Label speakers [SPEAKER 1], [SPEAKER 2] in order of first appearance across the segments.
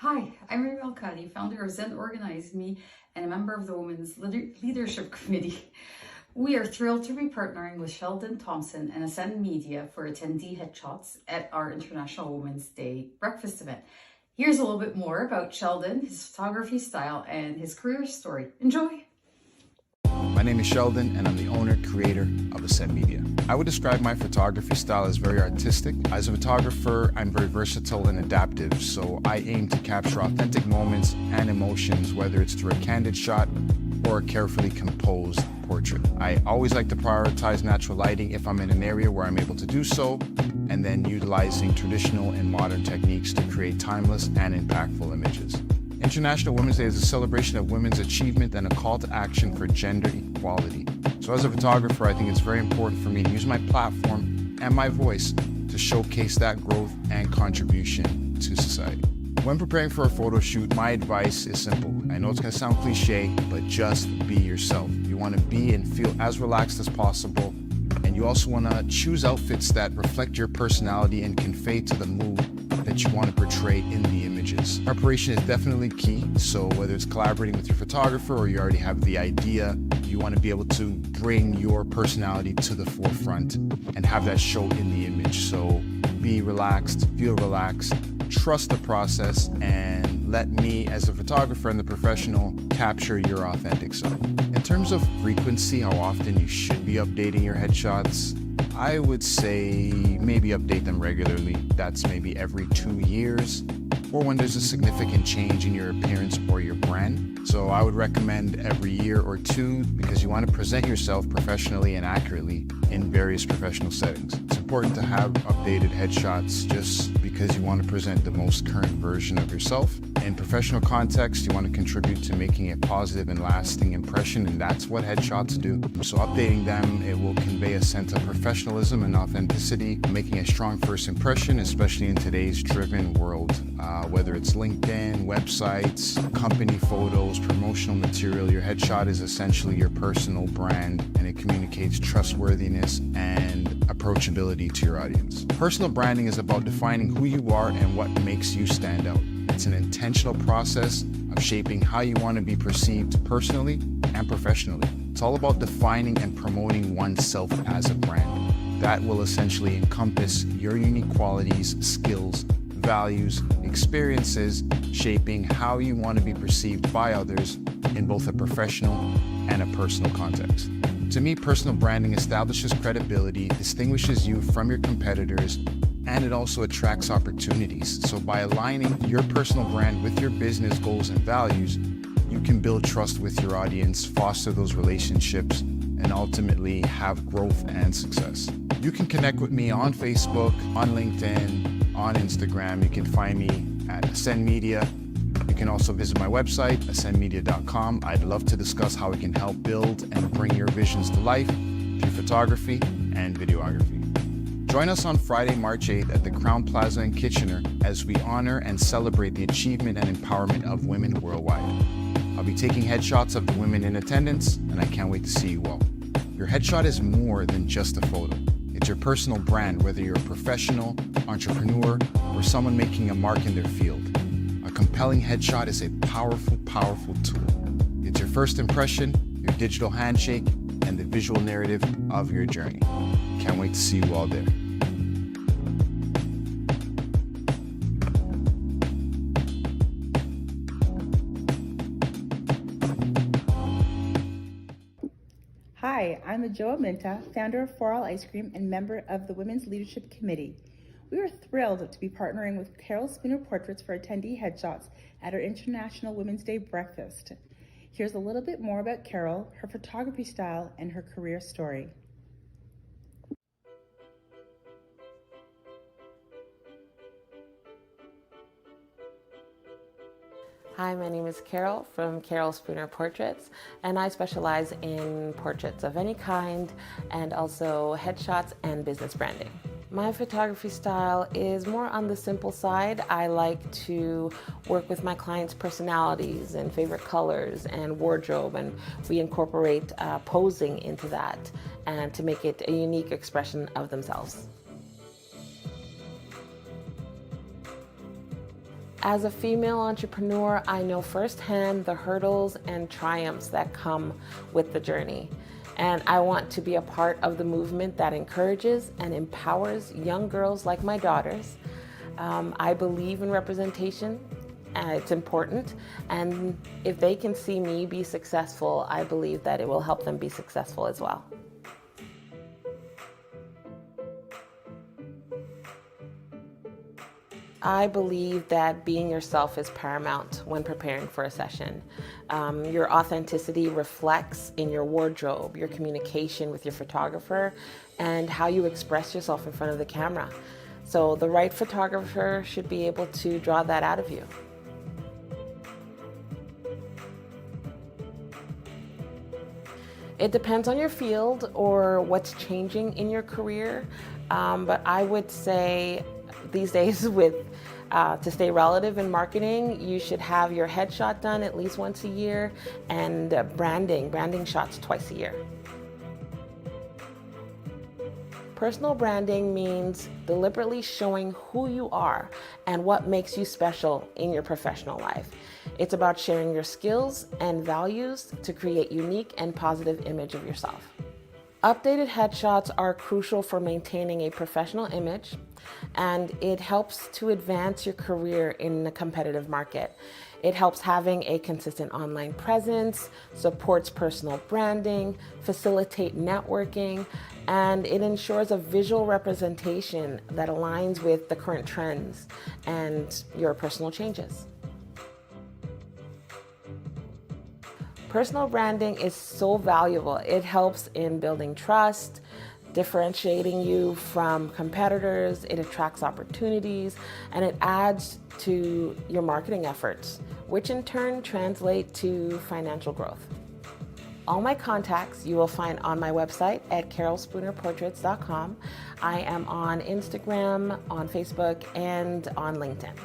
[SPEAKER 1] Hi, I'm Mary Cuddy, founder of Zen Organize Me and a member of the Women's Leadership Committee. We are thrilled to be partnering with Sheldon Thompson and Ascend Media for attendee headshots at our International Women's Day breakfast event. Here's a little bit more about Sheldon, his photography style, and his career story. Enjoy!
[SPEAKER 2] My name is Sheldon, and I'm the owner, creator of Ascend Media. I would describe my photography style as very artistic. As a photographer, I'm very versatile and adaptive, so I aim to capture authentic moments and emotions, whether it's through a candid shot or a carefully composed portrait. I always like to prioritize natural lighting if I'm in an area where I'm able to do so, and then utilizing traditional and modern techniques to create timeless and impactful images. International Women's Day is a celebration of women's achievement and a call to action for gender equality. So as a photographer, I think it's very important for me to use my platform and my voice to showcase that growth and contribution to society. When preparing for a photo shoot, my advice is simple. I know it's going to sound cliche, but just be yourself. You want to be and feel as relaxed as possible, and you also want to choose outfits that reflect your personality and convey to the mood that you want to portray in the images. Preparation is definitely key, so whether it's collaborating with your photographer or you already have the idea, you want to be able to bring your personality to the forefront and have that show in the image. So be relaxed, feel relaxed, trust the process, and let me as a photographer and the professional capture your authentic self. In terms of frequency, how often you should be updating your headshots, I would say maybe update them regularly. That's maybe every 2 years, or when there's a significant change in your appearance or your brand. So I would recommend every year or two because you want to present yourself professionally and accurately in various professional settings. It's important to have updated headshots just because you want to present the most current version of yourself. In professional context, you want to contribute to making a positive and lasting impression, and that's what headshots do. So updating them, it will convey a sense of professionalism and authenticity, making a strong first impression, especially in today's driven world. Whether it's LinkedIn, websites, company photos, promotional material, your headshot is essentially your personal brand, and it communicates trustworthiness and approachability to your audience. Personal branding is about defining who you are and what makes you stand out. It's an intentional process of shaping how you want to be perceived personally and professionally. It's all about defining and promoting oneself as a brand. That will essentially encompass your unique qualities, skills, values, experiences, shaping how you want to be perceived by others in both a professional and a personal context. To me, personal branding establishes credibility, distinguishes you from your competitors, and it also attracts opportunities. So by aligning your personal brand with your business goals and values, you can build trust with your audience, foster those relationships, and ultimately have growth and success. You can connect with me on Facebook, on LinkedIn, on Instagram. You can find me at Ascend Media. You can also visit my website, ascendmedia.com. I'd love to discuss how we can help build and bring your visions to life through photography and videography. Join us on Friday, March 8th at the Crowne Plaza in Kitchener as we honor and celebrate the achievement and empowerment of women worldwide. I'll be taking headshots of the women in attendance, and I can't wait to see you all. Your headshot is more than just a photo. It's your personal brand, whether you're a professional, entrepreneur, or someone making a mark in their field. A compelling headshot is a powerful, powerful tool. It's your first impression, your digital handshake, and the visual narrative of your journey. Can't wait to see you all there.
[SPEAKER 3] Hi, I'm Ajoa Minta, founder of For All Ice Cream and member of the Women's Leadership Committee. We are thrilled to be partnering with Carol Spooner Portraits for attendee headshots at our International Women's Day breakfast. Here's a little bit more about Carol, her photography style, and her career story.
[SPEAKER 4] Hi, my name is Carol from Carol Spooner Portraits, and I specialize in portraits of any kind and also headshots and business branding. My photography style is more on the simple side. I like to work with my clients' personalities and favorite colors and wardrobe, and we incorporate posing into that and to make it a unique expression of themselves. As a female entrepreneur, I know firsthand the hurdles and triumphs that come with the journey. And I want to be a part of the movement that encourages and empowers young girls like my daughters. I believe in representation. It's important. And if they can see me be successful, I believe that it will help them be successful as well. I believe that being yourself is paramount when preparing for a session. Your authenticity reflects in your wardrobe, your communication with your photographer, and how you express yourself in front of the camera. So the right photographer should be able to draw that out of you. It depends on your field or what's changing in your career, but I would say these days to stay relative in marketing, you should have your headshot done at least once a year and branding shots twice a year. Personal branding means deliberately showing who you are and what makes you special in your professional life. It's about sharing your skills and values to create unique and positive image of yourself. Updated headshots are crucial for maintaining a professional image, and it helps to advance your career in a competitive market. It helps having a consistent online presence, supports personal branding, facilitates networking, and it ensures a visual representation that aligns with the current trends and your personal changes. Personal branding is so valuable. It helps in building trust, differentiating you from competitors, it attracts opportunities, and it adds to your marketing efforts, which in turn translate to financial growth. All my contacts you will find on my website at carolspoonerportraits.com. I am on Instagram, on Facebook, and on LinkedIn.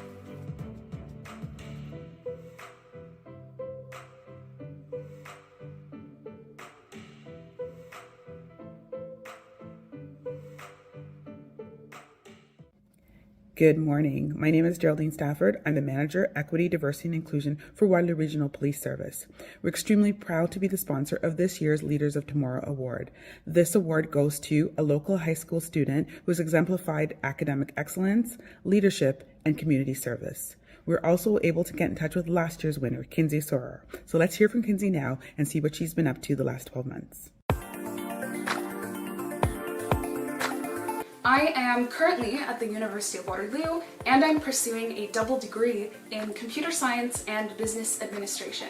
[SPEAKER 5] Good morning. My name is Geraldine Stafford. I'm the Manager, Equity, Diversity and Inclusion for Waterloo Regional Police Service. We're extremely proud to be the sponsor of this year's Leaders of Tomorrow Award. This award goes to a local high school student who has exemplified academic excellence, leadership, and community service. We're also able to get in touch with last year's winner, Kinsey Sorer. So let's hear from Kinsey now and see what she's been up to the last 12 months.
[SPEAKER 6] I am currently at the University of Waterloo, and I'm pursuing a double degree in computer science and business administration.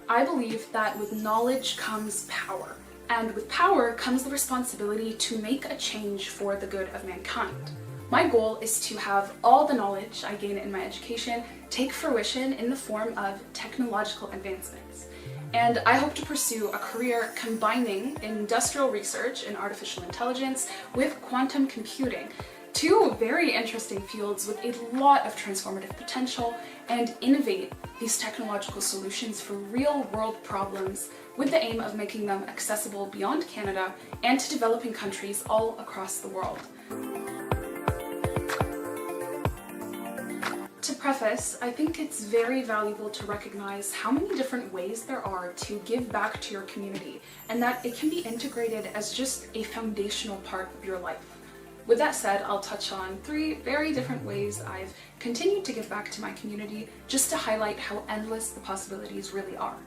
[SPEAKER 6] I believe that with knowledge comes power, and with power comes the responsibility to make a change for the good of mankind. My goal is to have all the knowledge I gain in my education take fruition in the form of technological advancements. And I hope to pursue a career combining industrial research in artificial intelligence with quantum computing, two very interesting fields with a lot of transformative potential, and innovate these technological solutions for real-world problems with the aim of making them accessible beyond Canada and to developing countries all across the world. To preface, I think it's very valuable to recognize how many different ways there are to give back to your community, and that it can be integrated as just a foundational part of your life. With that said, I'll touch on 3 very different ways I've continued to give back to my community, just to highlight how endless the possibilities really are.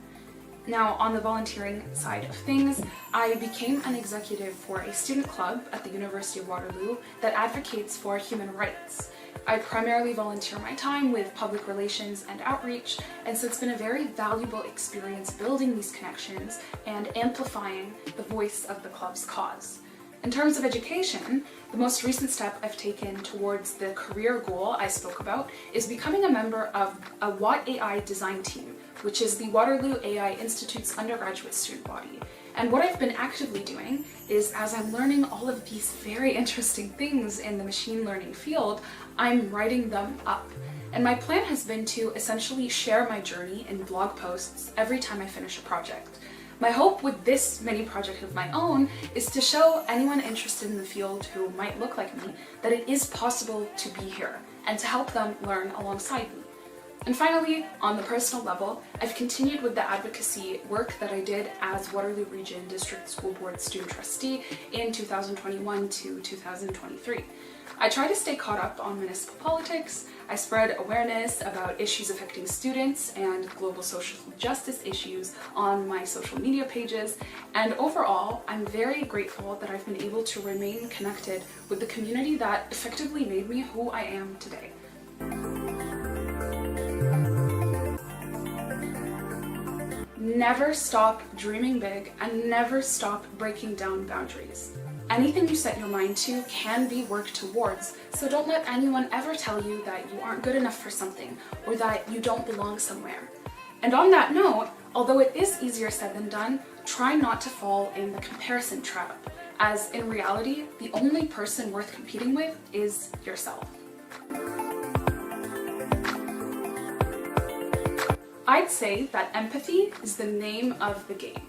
[SPEAKER 6] Now, on the volunteering side of things, I became an executive for a student club at the University of Waterloo that advocates for human rights. I primarily volunteer my time with public relations and outreach, and so it's been a very valuable experience building these connections and amplifying the voice of the club's cause. In terms of education, the most recent step I've taken towards the career goal I spoke about is becoming a member of a Watt AI design team, which is the Waterloo AI Institute's undergraduate student body. And what I've been actively doing is, as I'm learning all of these very interesting things in the machine learning field, I'm writing them up. And my plan has been to essentially share my journey in blog posts every time I finish a project. My hope with this mini project of my own is to show anyone interested in the field who might look like me that it is possible to be here and to help them learn alongside me. And finally, on the personal level, I've continued with the advocacy work that I did as Waterloo Region District School Board Student Trustee in 2021 to 2023. I try to stay caught up on municipal politics. I spread awareness about issues affecting students and global social justice issues on my social media pages. And overall, I'm very grateful that I've been able to remain connected with the community that effectively made me who I am today. Never stop dreaming big and never stop breaking down boundaries. Anything you set your mind to can be worked towards, so don't let anyone ever tell you that you aren't good enough for something or that you don't belong somewhere. And on that note, although it is easier said than done, try not to fall in the comparison trap, as in reality, the only person worth competing with is yourself. I'd say that empathy is the name of the game.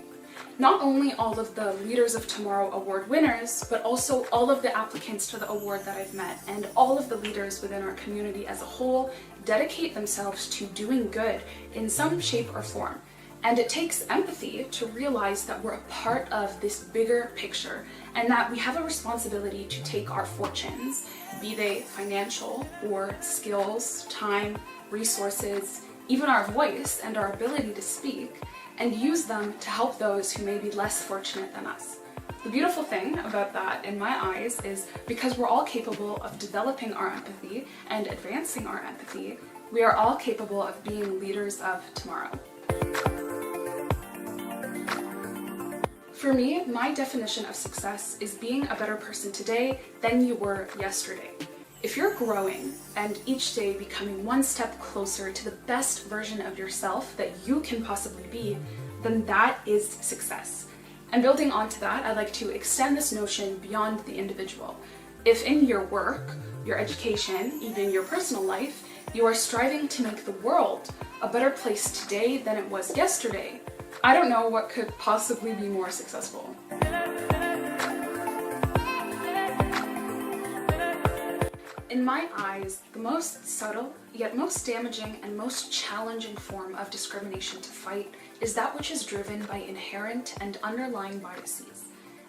[SPEAKER 6] Not only all of the Leaders of Tomorrow award winners, but also all of the applicants to the award that I've met and all of the leaders within our community as a whole dedicate themselves to doing good in some shape or form. And it takes empathy to realize that we're a part of this bigger picture and that we have a responsibility to take our fortunes, be they financial or skills, time, resources, even our voice and our ability to speak, and use them to help those who may be less fortunate than us. The beautiful thing about that, in my eyes, is because we're all capable of developing our empathy and advancing our empathy, we are all capable of being leaders of tomorrow. For me, my definition of success is being a better person today than you were yesterday. If you're growing and each day becoming one step closer to the best version of yourself that you can possibly be, then that is success. And building onto that, I'd like to extend this notion beyond the individual. If in your work, your education, even your personal life, you are striving to make the world a better place today than it was yesterday, I don't know what could possibly be more successful. In my eyes, the most subtle, yet most damaging and most challenging form of discrimination to fight is that which is driven by inherent and underlying biases.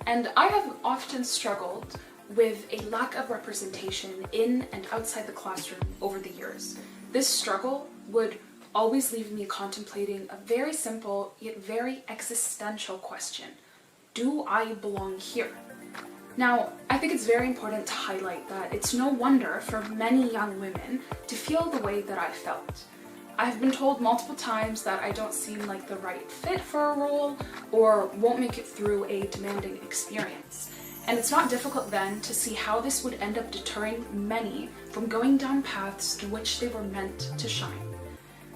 [SPEAKER 6] And I have often struggled with a lack of representation in and outside the classroom over the years. This struggle would always leave me contemplating a very simple yet very existential question. Do I belong here? Now, I think it's very important to highlight that it's no wonder for many young women to feel the way that I felt. I've been told multiple times that I don't seem like the right fit for a role or won't make it through a demanding experience. And it's not difficult then to see how this would end up deterring many from going down paths in which they were meant to shine.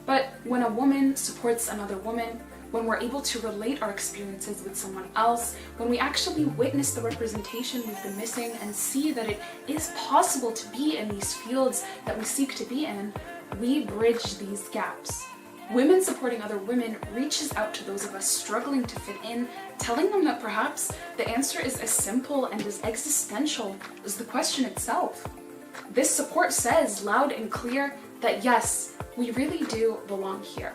[SPEAKER 6] But when a woman supports another woman, when we're able to relate our experiences with someone else, when we actually witness the representation we've been missing and see that it is possible to be in these fields that we seek to be in, we bridge these gaps. Women supporting other women reaches out to those of us struggling to fit in, telling them that perhaps the answer is as simple and as existential as the question itself. This support says loud and clear that yes, we really do belong here.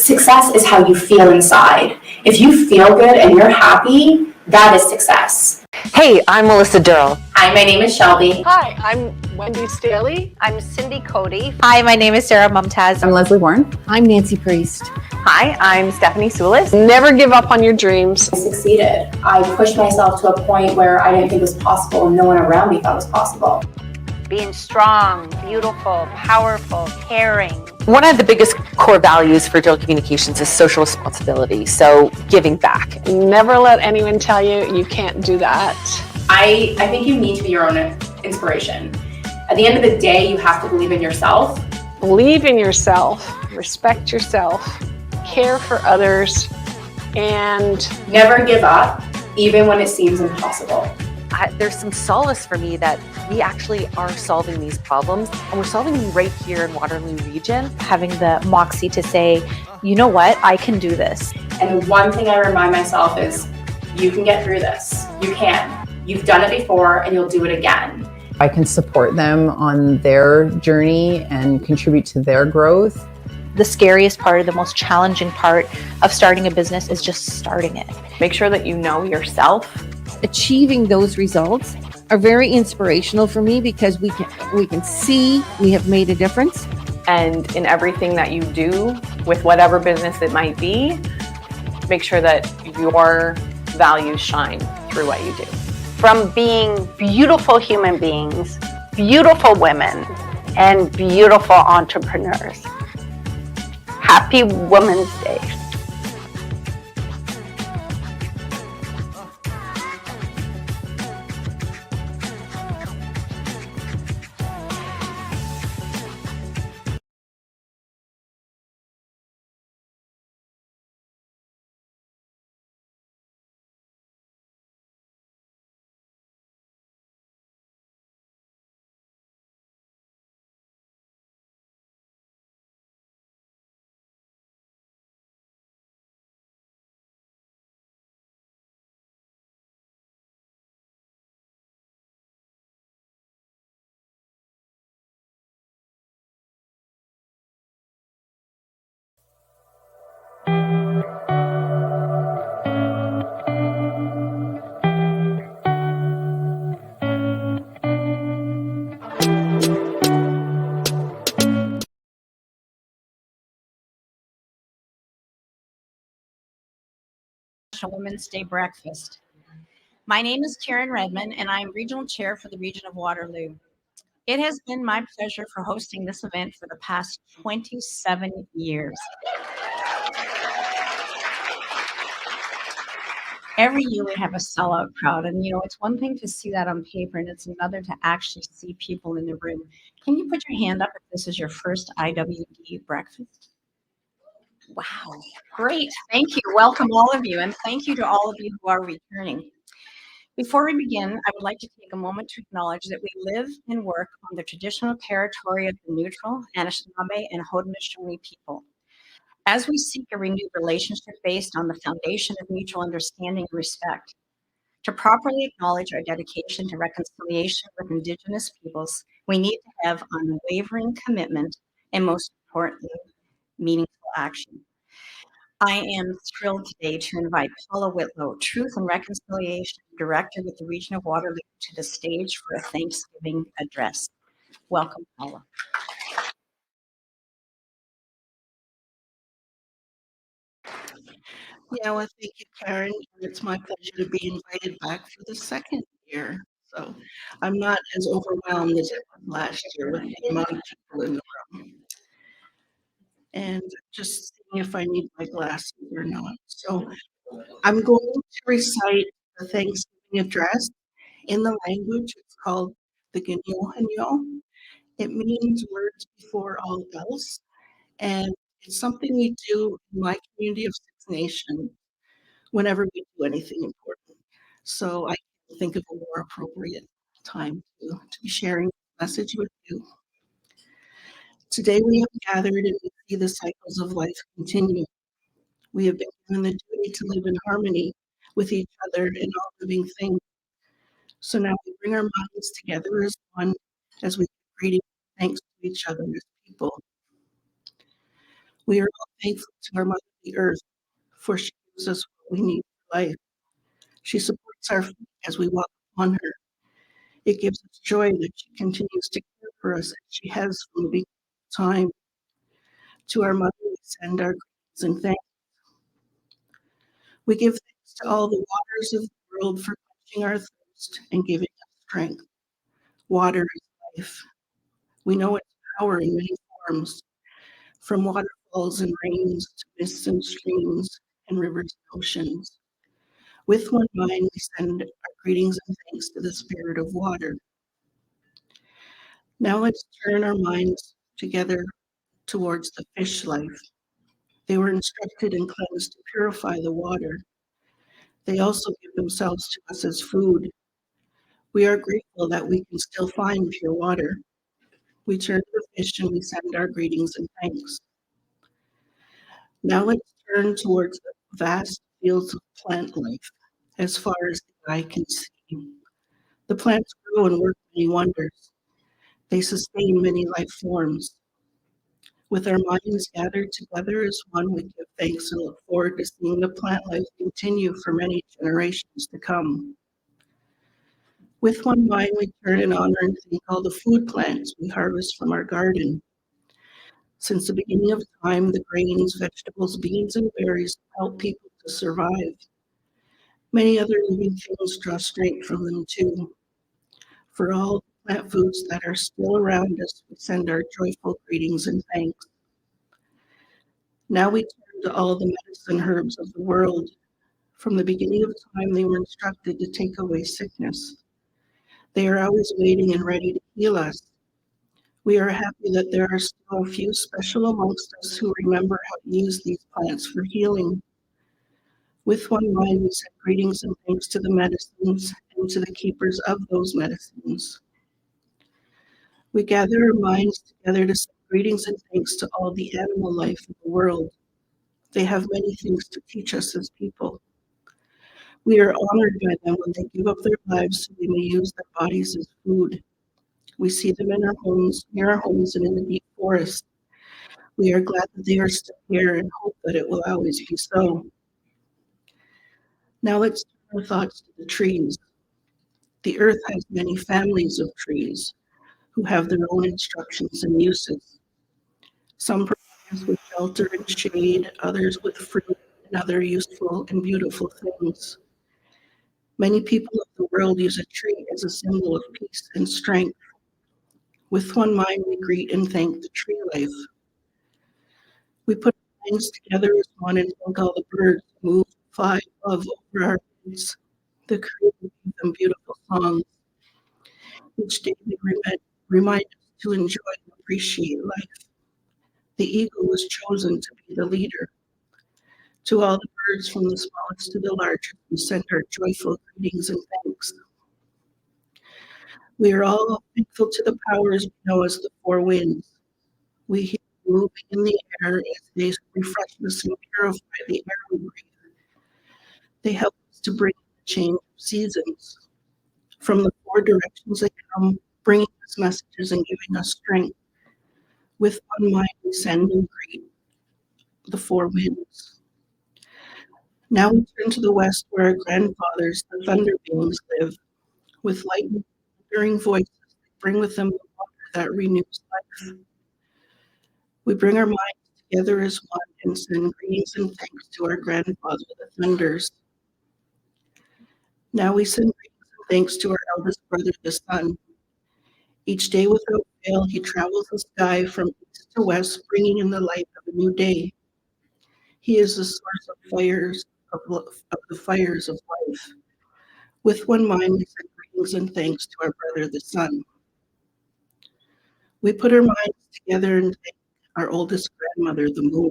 [SPEAKER 7] Success is how you feel inside. If you feel good and you're happy, that is success.
[SPEAKER 8] Hey, I'm Melissa Durrell.
[SPEAKER 7] Hi, my name is Shelby.
[SPEAKER 9] Hi, I'm Wendy Staley.
[SPEAKER 10] I'm Cindy Cody.
[SPEAKER 11] Hi, my name is Sarah Mumtaz.
[SPEAKER 12] I'm Leslie Warren.
[SPEAKER 13] I'm Nancy Priest.
[SPEAKER 14] Hi, I'm Stephanie Soulis.
[SPEAKER 9] Never give up on your dreams.
[SPEAKER 7] I succeeded. I pushed myself to a point where I didn't think it was possible and no one around me thought it was possible.
[SPEAKER 10] Being strong, beautiful, powerful, caring.
[SPEAKER 8] One of the biggest core values for Digital Communications is social responsibility, so giving back.
[SPEAKER 9] Never let anyone tell you you can't do that.
[SPEAKER 7] I think you need to be your own inspiration. At the end of the day, you have to believe in yourself.
[SPEAKER 9] Believe in yourself, respect yourself, care for others, and
[SPEAKER 7] never give up, even when it seems impossible.
[SPEAKER 8] there's some solace for me that we actually are solving these problems, and we're solving them right here in Waterloo region.
[SPEAKER 11] Having the moxie to say, you know what, I can do this.
[SPEAKER 7] And the one thing I remind myself is, you can get through this. You can. You've done it before and you'll do it again.
[SPEAKER 12] I can support them on their journey and contribute to their growth.
[SPEAKER 11] The scariest part, the most challenging part of starting a business is just starting it.
[SPEAKER 14] Make sure that you know yourself.
[SPEAKER 13] Achieving those results are very inspirational for me because we can see we have made a difference.
[SPEAKER 14] And in everything that you do, with whatever business it might be, make sure that your values shine through what you do.
[SPEAKER 10] From being beautiful human beings, beautiful women, and beautiful entrepreneurs. Happy Women's Day.
[SPEAKER 15] Women's Day breakfast. My name is Redman, and I'm regional chair for the region of Waterloo. It has been my pleasure for hosting this event for the past 27 years. Every year we have a sellout crowd, and it's one thing to see that on paper, and it's another to actually see people in the room. Can you put your hand up if this is your first IWD breakfast? Wow, great. Thank you. Welcome all of you, and thank you to all of you who are returning. Before we begin, I would like to take a moment to acknowledge that we live and work on the traditional territory of the Neutral, Anishinaabe, and Haudenosaunee people. As we seek a renewed relationship based on the foundation of mutual understanding and respect, to properly acknowledge our dedication to reconciliation with Indigenous peoples, we need to have unwavering commitment and, most importantly, meaningful action. I am thrilled today to invite Paula Whitlow, Truth and Reconciliation Director with the Region of Waterloo, to the stage for a Thanksgiving address. Welcome, Paula.
[SPEAKER 16] Yeah, well, thank you, Karen. It's my pleasure to be invited back for the second year. So I'm not as overwhelmed as it was last year with the amount of people in the room. And just seeing if I need my glasses or not. So I'm going to recite the Thanksgiving address in the language. It's called the Ginyo. It means words before all else. And it's something we do in my community of Six Nations whenever we do anything important. So I can't think of a more appropriate time to be sharing this message with you. Today we have gathered and we see the cycles of life continue. We have been given the duty to live in harmony with each other and all living things. So now we bring our minds together as one as we give greetings and thanks to each other as people. We are all thankful to our Mother the Earth, for she gives us what we need for life. She supports our feet as we walk upon her. It gives us joy that she continues to care for us as she has from the beginning of time. To our Mother, we send our greetings and thanks. We give thanks to all the waters of the world for quenching our thirst and giving us strength. Water is life. We know its power in many forms, from waterfalls and rains to mists and streams and rivers and oceans. With one mind, we send our greetings and thanks to the Spirit of water. Now let's turn our minds together towards the fish life. They were instructed and cleansed to purify the water. They also give themselves to us as food. We are grateful that we can still find pure water. We turn to the fish and we send our greetings and thanks. Now let's turn towards the vast fields of plant life, as far as the eye can see. The plants grow and work many wonders. They sustain many life forms. With our minds gathered together as one, we give thanks and look forward to seeing the plant life continue for many generations to come. With one mind, we turn and honor and thank all the food plants we harvest from our garden. Since the beginning of time, the grains, vegetables, beans, and berries help people to survive. Many other living things draw strength from them too. For all plant foods that are still around us, we send our joyful greetings and thanks. Now we turn to all the medicine herbs of the world. From the beginning of time, they were instructed to take away sickness. They are always waiting and ready to heal us. We are happy that there are still a few special amongst us who remember how to use these plants for healing. With one mind, we send greetings and thanks to the medicines and to the keepers of those medicines. We gather our minds together to send greetings and thanks to all the animal life of the world. They have many things to teach us as people. We are honored by them when they give up their lives so we may use their bodies as food. We see them in our homes, near our homes, and in the deep forest. We are glad that they are still here and hope that it will always be so. Now let's turn our thoughts to the trees. The earth has many families of trees who have their own instructions and uses. Some provide us with shelter and shade, others with fruit and other useful and beautiful things. Many people of the world use a tree as a symbol of peace and strength. With one mind, we greet and thank the tree life. We put our minds together as one and thank all the birds who move, fly, love over our heads. The Creator gave them beautiful songs. Each day they remind us to enjoy and appreciate life. The eagle was chosen to be the leader. To all the birds, from the smallest to the largest, we send our joyful greetings and thanks. We are all thankful to the powers we know as the four winds. We hear them moving in the air as they refresh us and purify the air we breathe. They help us to bring the change of seasons. From the four directions they come, bringing us messages and giving us strength. With one mind, we send and greet the four winds. Now we turn to the west where our grandfathers, the thunder beings, live. With lightning, thundering voices, they bring with them the water that renews life. We bring our minds together as one and send greetings and thanks to our grandfather, the thunders. Now we send greetings and thanks to our eldest brother, the sun. Each day without fail, he travels the sky from east to west, bringing in the light of a new day. He is the source of the fires of life. With one mind, we send greetings and thanks to our brother, the sun. We put our minds together and thank our oldest grandmother, the moon.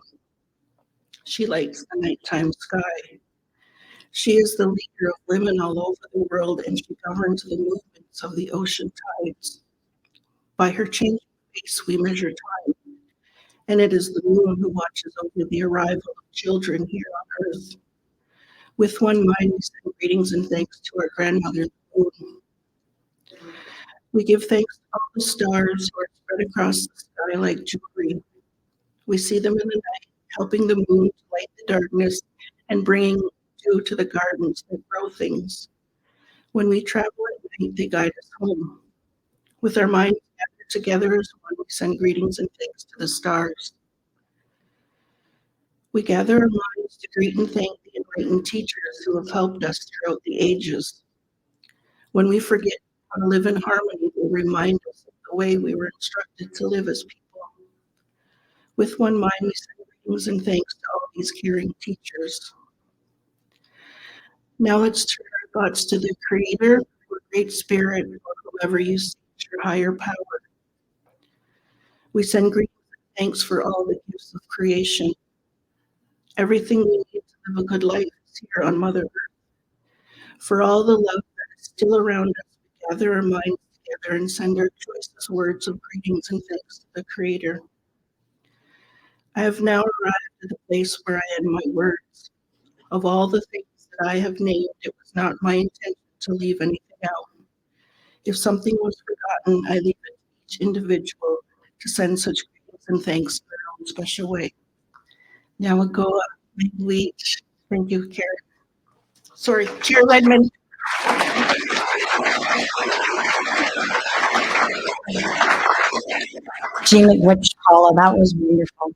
[SPEAKER 16] She lights the nighttime sky. She is the leader of women all over the world, and she governs the movements of the ocean tides. By her changing face, we measure time, and it is the moon who watches over the arrival of children here on earth. With one mind, we send greetings and thanks to our grandmother, the moon. We give thanks to all the stars who are spread across the sky like jewelry. We see them in the night, helping the moon to light the darkness and bringing dew to the gardens that grow things. When we travel at night, they guide us home. With our minds gathered together as one, we send greetings and thanks to the stars. We gather our minds to greet and thank the enlightened teachers who have helped us throughout the ages. When we forget how to live in harmony, they remind us of the way we were instructed to live as people. With one mind, we send greetings and thanks to all these caring teachers. Now let's turn our thoughts to the Creator, or Great Spirit, or whoever you see as your higher power. We send greetings and thanks for all the gifts of creation. Everything we need to live a good life is here on Mother Earth. For all the love that is still around us, we gather our minds together and send our choicest words of greetings and thanks to the Creator. I have now arrived at the place where I end my words. Of all the things that I have named, it was not my intention to leave anything out. If something was forgotten, I leave it to each individual to send such greetings and thanks in their own special way. Now we'll go up, lead. Thank you, Chair. Sorry, Chair Redman.
[SPEAKER 15] Jean McWitch, Paula, that was wonderful.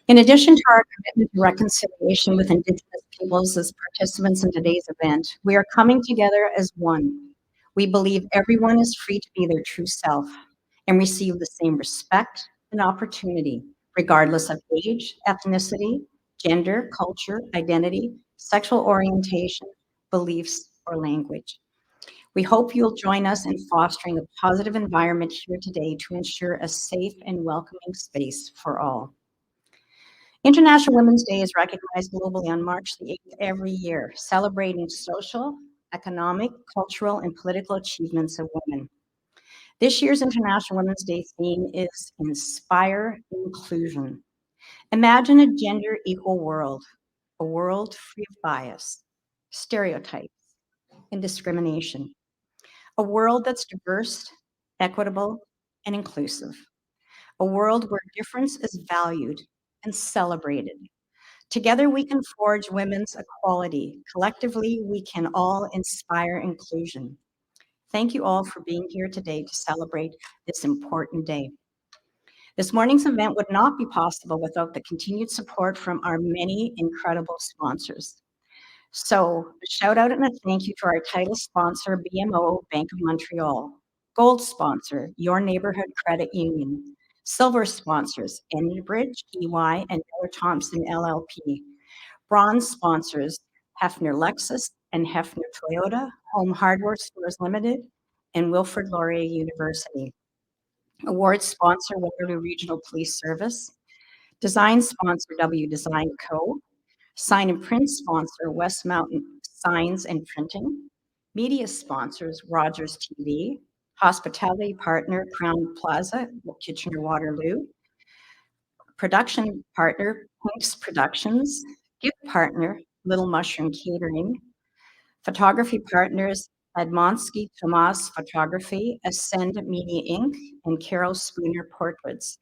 [SPEAKER 15] In addition to our commitment to reconciliation with Indigenous peoples as participants in today's event, we are coming together as one. We believe everyone is free to be their true self and receive the same respect and opportunity, regardless of age, ethnicity, gender, culture, identity, sexual orientation, beliefs, or language. We hope you'll join us in fostering a positive environment here today to ensure a safe and welcoming space for all. International Women's Day is recognized globally on March the 8th every year, celebrating social, economic, cultural, and political achievements of women. This year's International Women's Day theme is Inspire Inclusion. Imagine a gender equal world, a world free of bias, stereotypes, and discrimination. A world that's diverse, equitable, and inclusive. A world where difference is valued and celebrated. Together we can forge women's equality. Collectively, we can all inspire inclusion. Thank you all for being here today to celebrate this important day. This morning's event would not be possible without the continued support from our many incredible sponsors. So a shout out and a thank you to our title sponsor, BMO Bank of Montreal. Gold sponsor, Your Neighborhood Credit Union. Silver sponsors, Enbridge, EY, and Miller Thompson LLP. Bronze sponsors, Hefner Lexus and Hefner Toyota, Home Hardware Stores Limited, and Wilfrid Laurier University. Award sponsor, Waterloo Regional Police Service. Design sponsor, W Design Co. Sign and print sponsor, West Mountain Signs and Printing. Media sponsors, Rogers TV. Hospitality partner, Crowne Plaza, Kitchener-Waterloo. Production partner, Punks Productions. Gift partner, Little Mushroom Catering. Photography partners, Admonsky Tomas Photography, Ascend Media Inc., and Carol Spooner Portraits.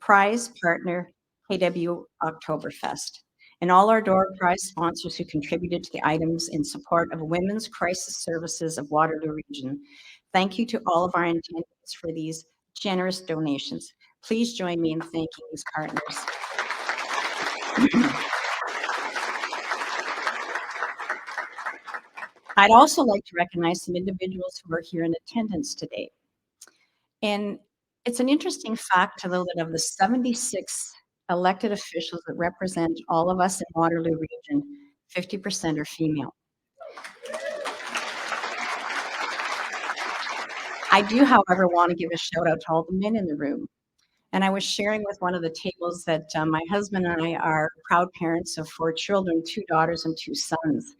[SPEAKER 15] Prize partner, KW Oktoberfest. And all our door prize sponsors who contributed to the items in support of Women's Crisis Services of Waterloo Region. Thank you to all of our attendees for these generous donations. Please join me in thanking these partners. I'd also like to recognize some individuals who are here in attendance today. And it's an interesting fact to know that of the 76 elected officials that represent all of us in Waterloo Region, 50% are female. I do, however, want to give a shout out to all the men in the room. And I was sharing with one of the tables that my husband and I are proud parents of 4 children, 2 daughters and 2 sons.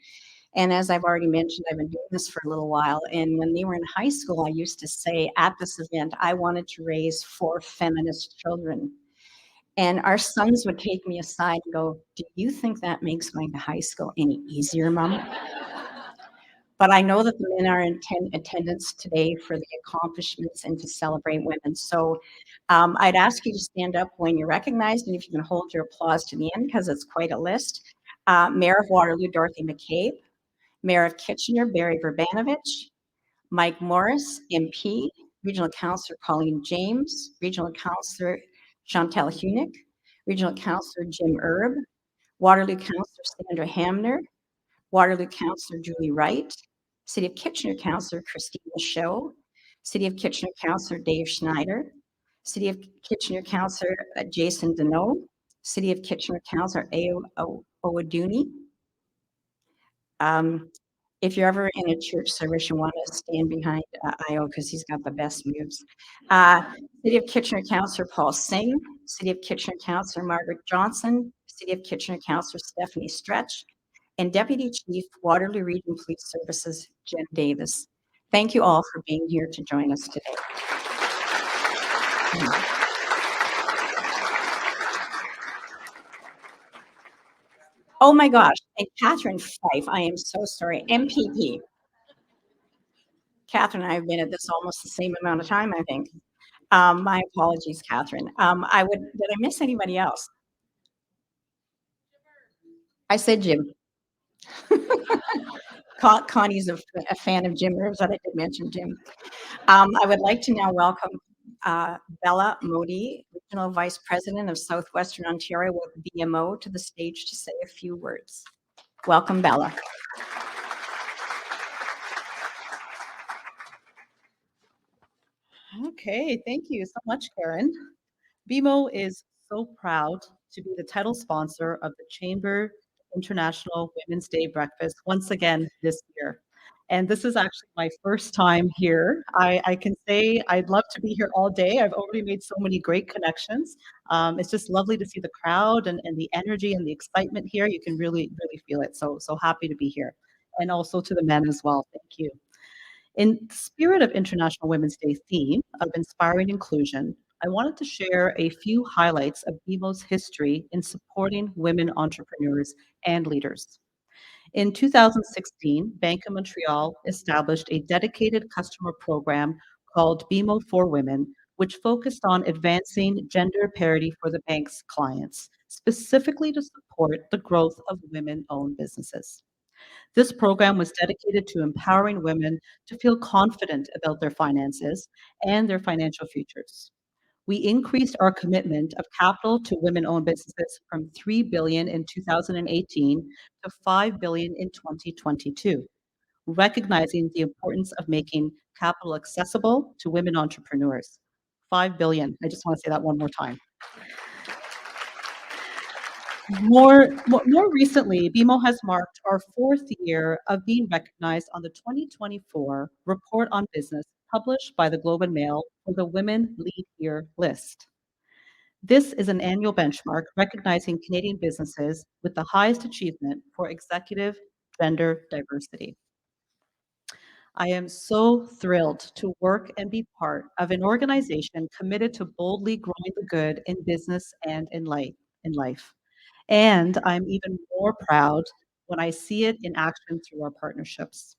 [SPEAKER 15] And as I've already mentioned, I've been doing this for a little while. And when they were in high school, I used to say at this event, I wanted to raise 4 feminist children. And our sons would take me aside and go, do you think that makes going to high school any easier, Mom? But I know that the men are in attendance today for the accomplishments and to celebrate women. So I'd ask you to stand up when you're recognized, and if you can hold your applause to the end, because it's quite a list. Mayor of Waterloo, Dorothy McCabe. Mayor of Kitchener, Barry Verbanovich. Mike Morris, MP. Regional Councillor Colleen James. Regional Councillor Chantal Hunick. Regional Councillor Jim Erb. Waterloo Councillor Sandra Hamner. Waterloo Councillor Julie Wright. City of Kitchener Councillor Christina Show. City of Kitchener Councillor Dave Schneider. City of Kitchener Councillor Jason Deneau. City of Kitchener Councillor Ayo Owaduni. If you're ever in a church service, you want to stand behind Ayo because he's got the best moves. City of Kitchener Councillor Paul Singh. City of Kitchener Councillor Margaret Johnson. City of Kitchener Councillor Stephanie Stretch. And Deputy Chief, Waterloo Region Police Services, Jen Davis. Thank you all for being here to join us today. Oh my gosh, and Catherine Fife, I am so sorry, MPP. Catherine and I have been at this almost the same amount of time, I think. My apologies, Catherine. Did I miss anybody else? I said Jim. Connie's a fan of Jim Rivers, but I did mention Jim. I would like to now welcome Bella Modi, Regional Vice President of Southwestern Ontario with BMO, to the stage to say a few words. Welcome, Bella.
[SPEAKER 17] Okay, thank you so much, Karen. BMO is so proud to be the title sponsor of the Chamber International Women's Day Breakfast once again this year. And this is actually my first time here. I can say I'd love to be here all day. I've already made so many great connections. It's just lovely to see the crowd and the energy and the excitement here. You can really, really feel it. So happy to be here. And also to the men as well. Thank you. In the spirit of International Women's Day theme of inspiring inclusion, I wanted to share a few highlights of BMO's history in supporting women entrepreneurs and leaders. In 2016, Bank of Montreal established a dedicated customer program called BMO for Women, which focused on advancing gender parity for the bank's clients, specifically to support the growth of women-owned businesses. This program was dedicated to empowering women to feel confident about their finances and their financial futures. We increased our commitment of capital to women-owned businesses from $3 billion in 2018 to $5 billion in 2022, recognizing the importance of making capital accessible to women entrepreneurs. $5 billion. I just want to say that one more time. More recently, BMO has marked our 4th year of being recognized on the 2024 Report on Business published by the Globe and Mail for the Women Lead Here list. This is an annual benchmark recognizing Canadian businesses with the highest achievement for executive gender diversity. I am so thrilled to work and be part of an organization committed to boldly growing the good in business and in life. And I'm even more proud when I see it in action through our partnerships.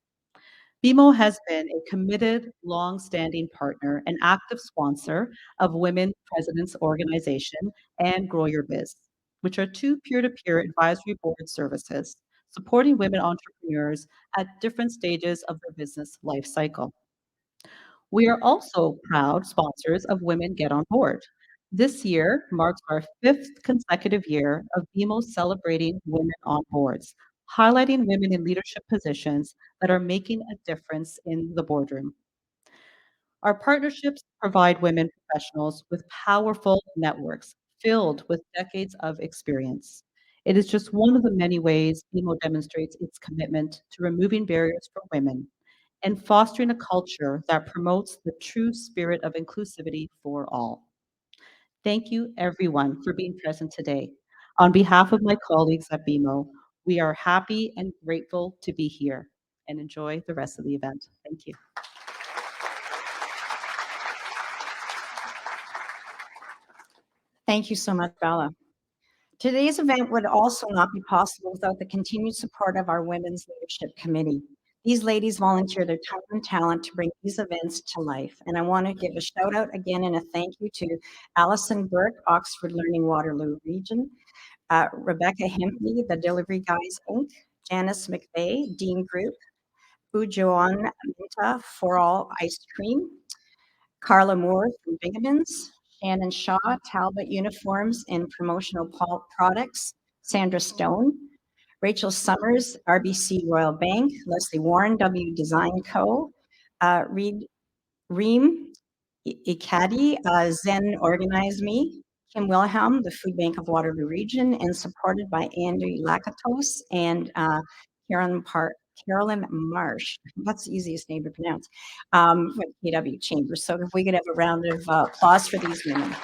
[SPEAKER 17] BMO has been a committed, long-standing partner and active sponsor of Women Presidents Organization and Grow Your Biz, which are 2 peer-to-peer advisory board services supporting women entrepreneurs at different stages of their business life cycle. We are also proud sponsors of Women Get on Board. This year marks our 5th consecutive year of BMO celebrating women on boards, highlighting women in leadership positions that are making a difference in the boardroom. Our partnerships provide women professionals with powerful networks filled with decades of experience. It is just one of the many ways BMO demonstrates its commitment to removing barriers for women and fostering a culture that promotes the true spirit of inclusivity for all. Thank you, everyone, for being present today. On behalf of my colleagues at BMO, we are happy and grateful to be here, and enjoy the rest of the event. Thank you.
[SPEAKER 15] Thank you so much, Bella. Today's event would also not be possible without the continued support of our Women's Leadership Committee. These ladies volunteer their time and talent to bring these events to life. And I want to give a shout out again and a thank you to Alison Burke, Oxford Learning Waterloo Region, Rebecca Hempney, the Delivery Guys Inc., Janice McVeigh, Dean Group, Ujoan Minta, For All Ice Cream, Carla Moore from Bingamins, Shannon Shaw, Talbot Uniforms and Promotional Products, Sandra Stone, Rachel Summers, RBC Royal Bank, Leslie Warren, W Design Co., Reem Ikadi, Zen Organize Me, Kim Wilhelm, the Food Bank of Waterloo Region, and supported by Andy Lakatos and Carolyn Marsh. That's the easiest name to pronounce, with KW Chambers. So if we could have a round of applause for these women.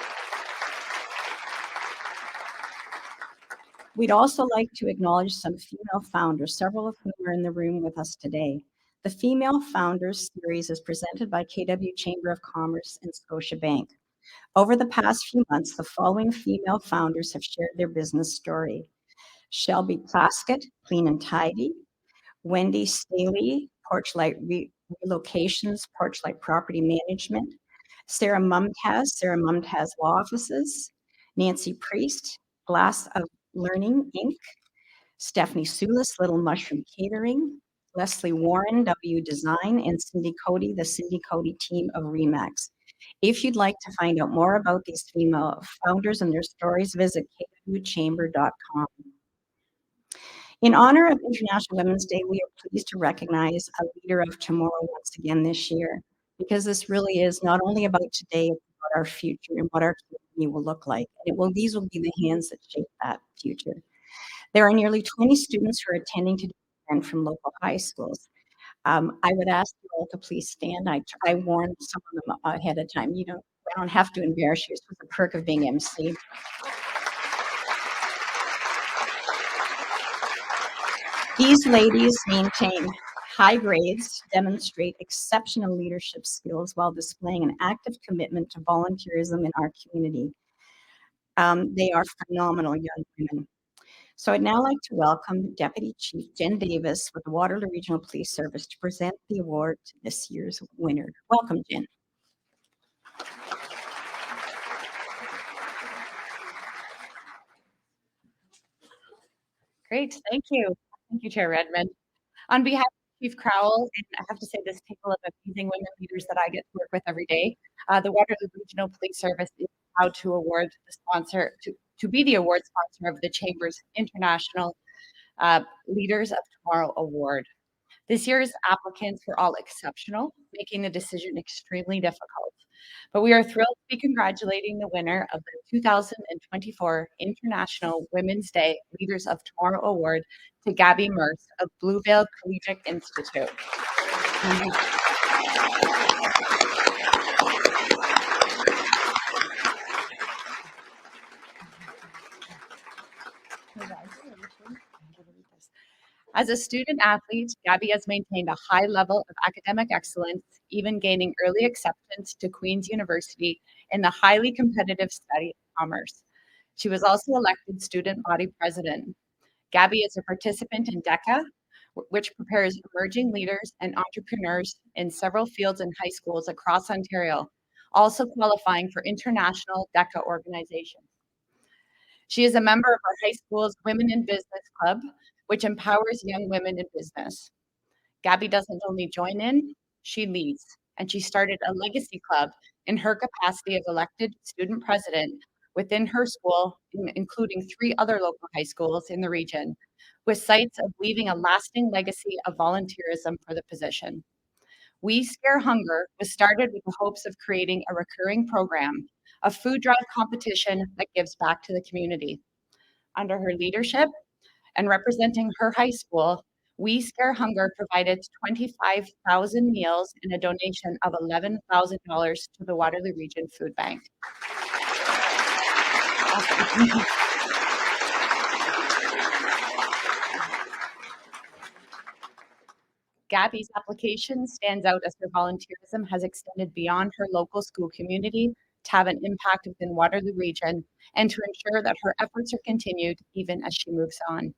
[SPEAKER 15] We'd also like to acknowledge some female founders, several of whom are in the room with us today. The Female Founders Series is presented by KW Chamber of Commerce and Scotiabank. Over the past few months, the following female founders have shared their business story. Shelby Plaskett, Clean and Tidy; Wendy Staley, Porchlight Relocations, Porchlight Property Management; Sarah Mumtaz Law Offices; Nancy Priest, Glass of Learning, Inc.; Stephanie Sulis, Little Mushroom Catering; Leslie Warren, W Design; and Cindy Cody, the Cindy Cody team of Remax. If you'd like to find out more about these female founders and their stories, visit kwchamber.com. In honor of International Women's Day, we are pleased to recognize a leader of tomorrow once again this year, because this really is not only about today, it's about our future and what our community will look like. And these will be the hands that shape that future. There are nearly 20 students who are attending today's event from local high schools. I would ask you all to please stand. I warned some of them ahead of time. I don't have to embarrass you. It's the perk of being MC. These ladies maintain high grades, demonstrate exceptional leadership skills while displaying an active commitment to volunteerism in our community. They are phenomenal young women. So I'd now like to welcome Deputy Chief Jen Davis with the Waterloo Regional Police Service to present the award to this year's winner. Welcome, Jen.
[SPEAKER 18] Great, thank you. Thank you, Chair Redman. On behalf of Chief Crowne, and I have to say this table of amazing women leaders that I get to work with every day, the Waterloo Regional Police Service is proud to award the sponsor, to be the award sponsor of the Chamber's International Leaders of Tomorrow Award. This year's applicants were all exceptional, making the decision extremely difficult. But we are thrilled to be congratulating the winner of the 2024 International Women's Day Leaders of Tomorrow Award to Gabby Merce of Bluevale Collegiate Institute. As a student athlete, Gabby has maintained a high level of academic excellence, even gaining early acceptance to Queen's University in the highly competitive study of commerce. She was also elected student body president. Gabby is a participant in DECA, which prepares emerging leaders and entrepreneurs in several fields and high schools across Ontario, also qualifying for international DECA organizations. She is a member of our high school's Women in Business Club, which empowers young women in business. Gabby doesn't only join in, she leads, and she started a legacy club in her capacity as elected student president within her school, including 3 other local high schools in the region, with sights of leaving a lasting legacy of volunteerism for the position. We Scare Hunger was started with the hopes of creating a recurring program, a food drive competition that gives back to the community. Under her leadership, and representing her high school, We Scare Hunger provided 25,000 meals and a donation of $11,000 to the Waterloo Region Food Bank. Gabby's application stands out as her volunteerism has extended beyond her local school community to have an impact within Waterloo Region and to ensure that her efforts are continued even as she moves on.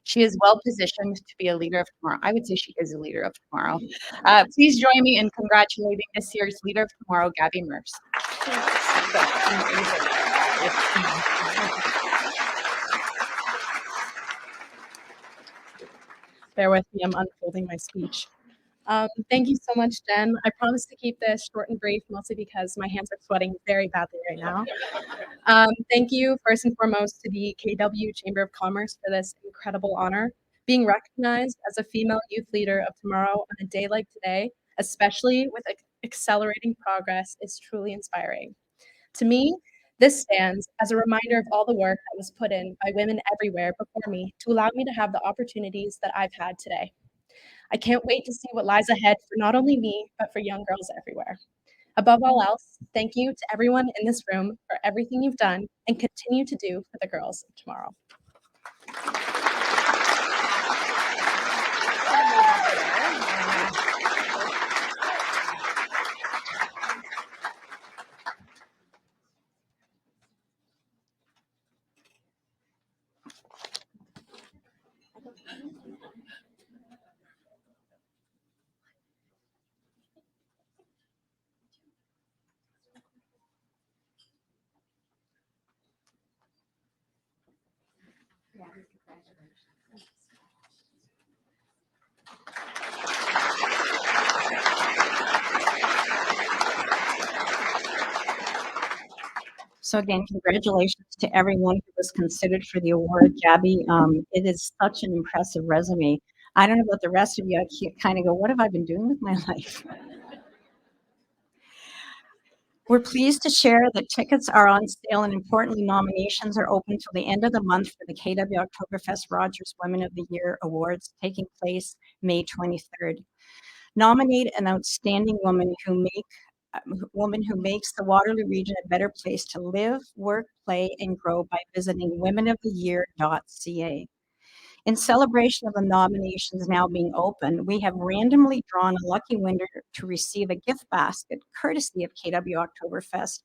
[SPEAKER 18] She is well positioned to be a leader of tomorrow. I would say she is a leader of tomorrow. Please join me in congratulating this year's Leader of Tomorrow, Gabby Merce.
[SPEAKER 19] Bear with me, I'm unfolding my speech. Thank you so much, Jen. I promise to keep this short and brief, mostly because my hands are sweating very badly right now. Thank you, first and foremost, to the KW Chamber of Commerce for this incredible honor. Being recognized as a female youth leader of tomorrow on a day like today, especially with accelerating progress, is truly inspiring. To me, this stands as a reminder of all the work that was put in by women everywhere before me to allow me to have the opportunities that I've had today. I can't wait to see what lies ahead for not only me, but for young girls everywhere. Above all else, thank you to everyone in this room for everything you've done and continue to do for the girls of tomorrow.
[SPEAKER 15] So again, congratulations to everyone who was considered for the award, Gabby. It is such an impressive resume. I don't know about the rest of you. I kind of go, what have I been doing with my life? We're pleased to share that tickets are on sale, and importantly, nominations are open till the end of the month for the KW Oktoberfest Rogers Women of the Year Awards taking place May 23rd. Nominate an outstanding woman who makes the Waterloo region a better place to live, work, play, and grow by visiting womenoftheyear.ca. In celebration of the nominations now being open, we have randomly drawn a lucky winner to receive a gift basket courtesy of KW Oktoberfest.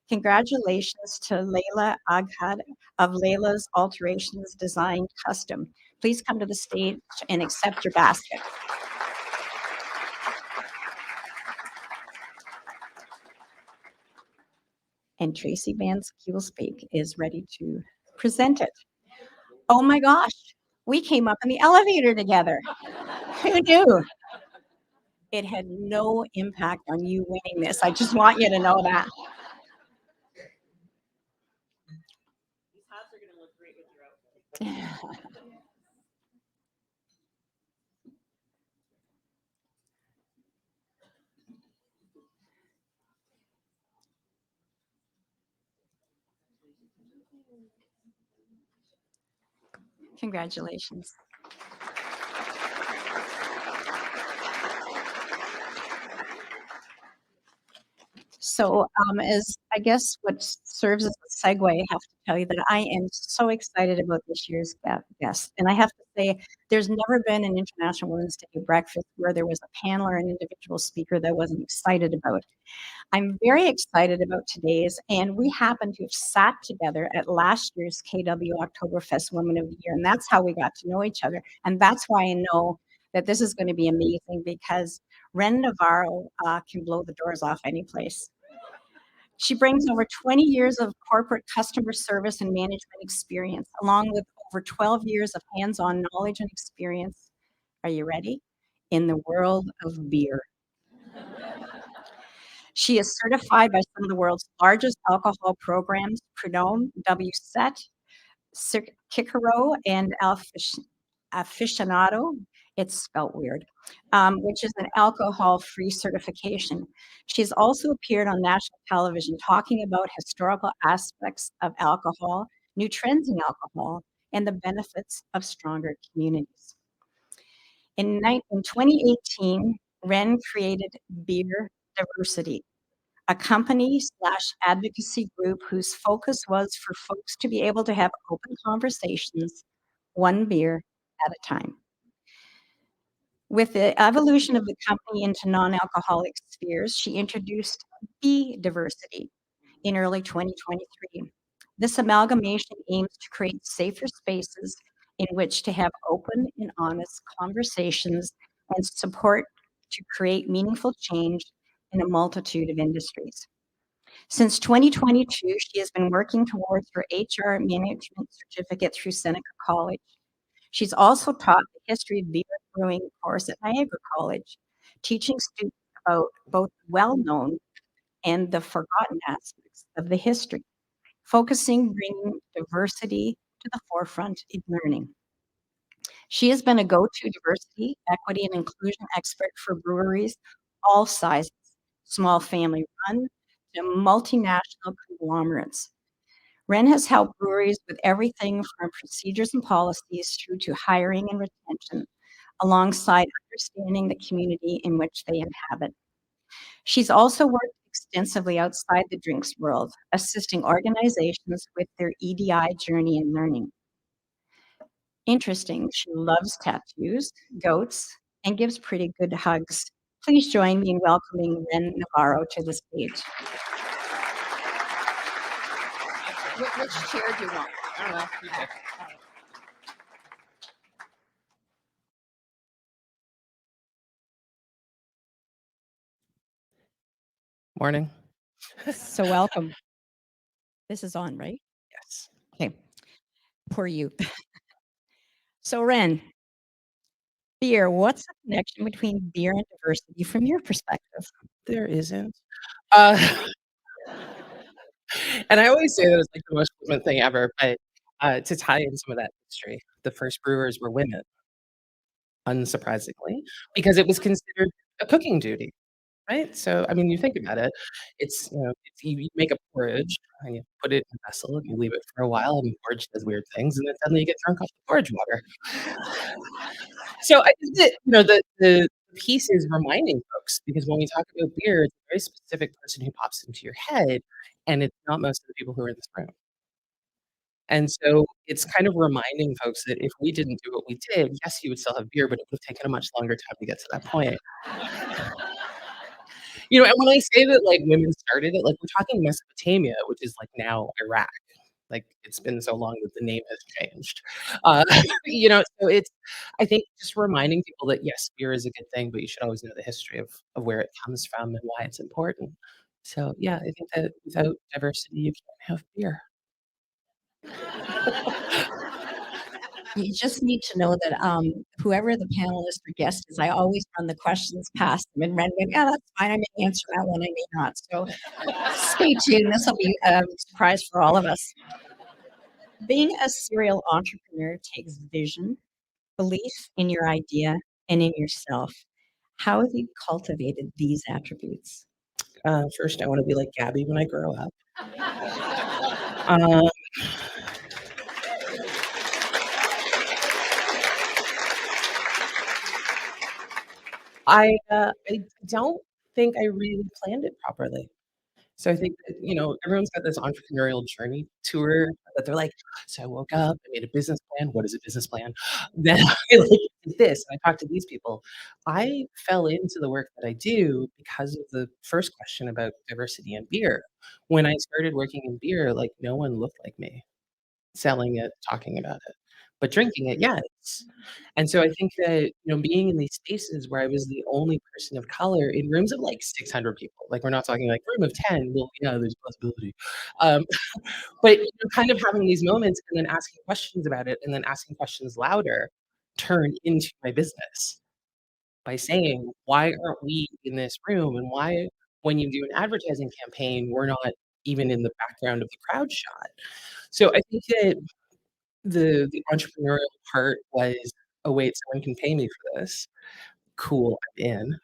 [SPEAKER 15] Congratulations to Layla Aghad of Layla's Alterations Design Custom. Please come to the stage and accept your basket. And Tracy Van Kielsbeek is ready to present it. Oh my gosh, we came up in the elevator together. Who knew? It had no impact on you winning this. I just want you to know that. These hats are going to look great with your outfit. Congratulations. So as I guess what serves as a segue, I have to tell you that I am so excited about this year's guest. And I have to say, there's never been an International Women's Day breakfast where there was a panel or an individual speaker that wasn't excited about. I'm very excited about today's, and we happen to have sat together at last year's KW Oktoberfest Women of the Year, and that's how we got to know each other. And that's why I know that this is going to be amazing, because Ren Navarro can blow the doors off any place. She brings over 20 years of corporate customer service and management experience, along with over 12 years of hands-on knowledge and experience. Are you ready? In the world of beer. She is certified by some of the world's largest alcohol programs, Crowne, WSET, Cicero, and Aficionado. It's spelt weird, which is an alcohol-free certification. She's also appeared on national television talking about historical aspects of alcohol, new trends in alcohol, and the benefits of stronger communities. In 2018, Ren created Beer Diversity, a company/advocacy group whose focus was for folks to be able to have open conversations, one beer at a time. With the evolution of the company into non-alcoholic spheres, she introduced Be Diversity in early 2023. This amalgamation aims to create safer spaces in which to have open and honest conversations and support to create meaningful change in a multitude of industries. Since 2022, she has been working towards her HR management certificate through Seneca College. She's also taught the history of beer brewing course at Niagara College, teaching students about both well-known and the forgotten aspects of the history, focusing bringing diversity to the forefront in learning. She has been a go-to diversity, equity, and inclusion expert for breweries all sizes, small family-run to multinational conglomerates. Ren has helped breweries with everything from procedures and policies through to hiring and retention, alongside understanding the community in which they inhabit. She's also worked extensively outside the drinks world, assisting organizations with their EDI journey and learning. Interesting, she loves tattoos, goats, and gives pretty good hugs. Please join me in welcoming Ren Navarro to the stage.
[SPEAKER 20] Which chair do you want? I don't know.
[SPEAKER 21] Morning.
[SPEAKER 15] So welcome. This is on, right?
[SPEAKER 21] Yes.
[SPEAKER 15] Okay. Poor you. So, Ren, beer, what's the connection between beer and diversity from your perspective?
[SPEAKER 21] There isn't. Uh, and I always say that it's like the most flippant thing ever, but to tie in some of that history, the first brewers were women, unsurprisingly, because it was considered a cooking duty. Right? So, I mean, you think about it, you make a porridge and you put it in a vessel and you leave it for a while and the porridge does weird things and then suddenly you get drunk off the porridge water. So I think that, the piece is reminding folks because when we talk about beer, it's a very specific person who pops into your head and it's not most of the people who are in this room. And so it's kind of reminding folks that if we didn't do what we did, yes, you would still have beer, but it would have taken a much longer time to get to that point. And when I say that, like, women started it, like, we're talking Mesopotamia, which is, like, now Iraq. Like, it's been so long that the name has changed. Uh, so it's I think just reminding people that, yes, beer is a good thing, but you should always know the history of where it comes from and why it's important. So, yeah, I think that without diversity, you can't have beer.
[SPEAKER 15] You just need to know that whoever the panelist or guest is, I always run the questions past them and Ren went, yeah, that's fine. I may answer that one, I may not. So stay tuned. This will be a surprise for all of us. Being a serial entrepreneur takes vision, belief in your idea, and in yourself. How have you cultivated these attributes?
[SPEAKER 21] First, I want to be like Gabby when I grow up. Um, I don't think I really planned it properly. So I think that, everyone's got this entrepreneurial journey tour that they're like, so I woke up, I made a business plan. What is a business plan? Then I did this and I talked to these people. I fell into the work that I do because of the first question about diversity in beer. When I started working in beer, like no one looked like me selling it, talking about it. But drinking it, yes. And so I think that, being in these spaces where I was the only person of color in rooms of like 600 people, like we're not talking like room of 10, well, yeah, there's a possibility. Um, but kind of having these moments and then asking questions about it and then asking questions louder turned into my business by saying, why aren't we in this room? And why, when you do an advertising campaign, we're not even in the background of the crowd shot. So I think that the entrepreneurial part was, "Oh, wait, someone can pay me for this. Cool, I'm in."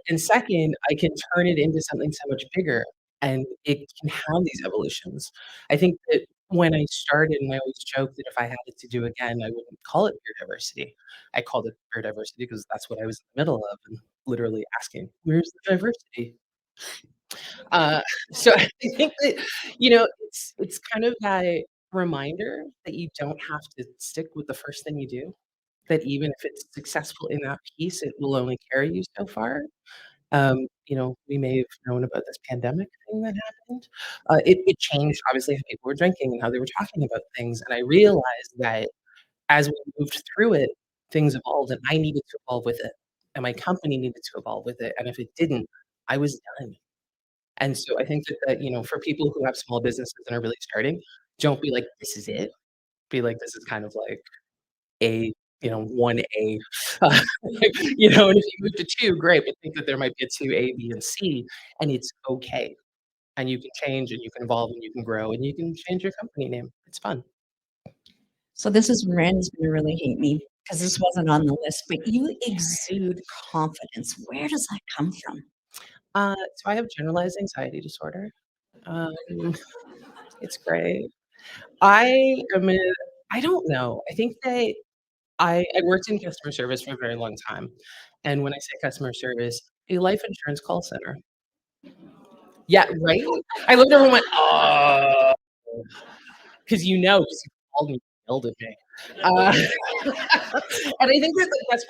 [SPEAKER 21] And second, I can turn it into something so much bigger, and it can have these evolutions. I think that when I started, and I always joke that if I had it to do again, I wouldn't call it beer diversity. I called it beer diversity because that's what I was in the middle of and literally asking, "Where's the diversity?" Uh, so I think that, it's kind of that reminder that you don't have to stick with the first thing you do, that even if it's successful in that piece, it will only carry you so far. We may have known about this pandemic thing that happened. It changed obviously how people were drinking and how they were talking about things. And I realized that as we moved through it, things evolved and I needed to evolve with it. And my company needed to evolve with it. And if it didn't, I was done. And so I think that, for people who have small businesses and are really starting, don't be like, "This is it." Be like, "This is kind of like a, 1A." Uh, and if you move to 2, great, but think that there might be a 2A, B, and C, and it's okay. And you can change, and you can evolve, and you can grow, and you can change your company name. It's fun.
[SPEAKER 15] So this is Ren's gonna really hate me because this wasn't on the list, but you exude confidence. Where does that come from?
[SPEAKER 21] So I have generalized anxiety disorder. Um, it's great. I am a I don't know. I think that I worked in customer service for a very long time, and when I say customer service, a life insurance call center. Yeah, right? I looked over and went, "Oh," 'cause 'cause you called me, yelled at me. Uh, and I think that, like, that's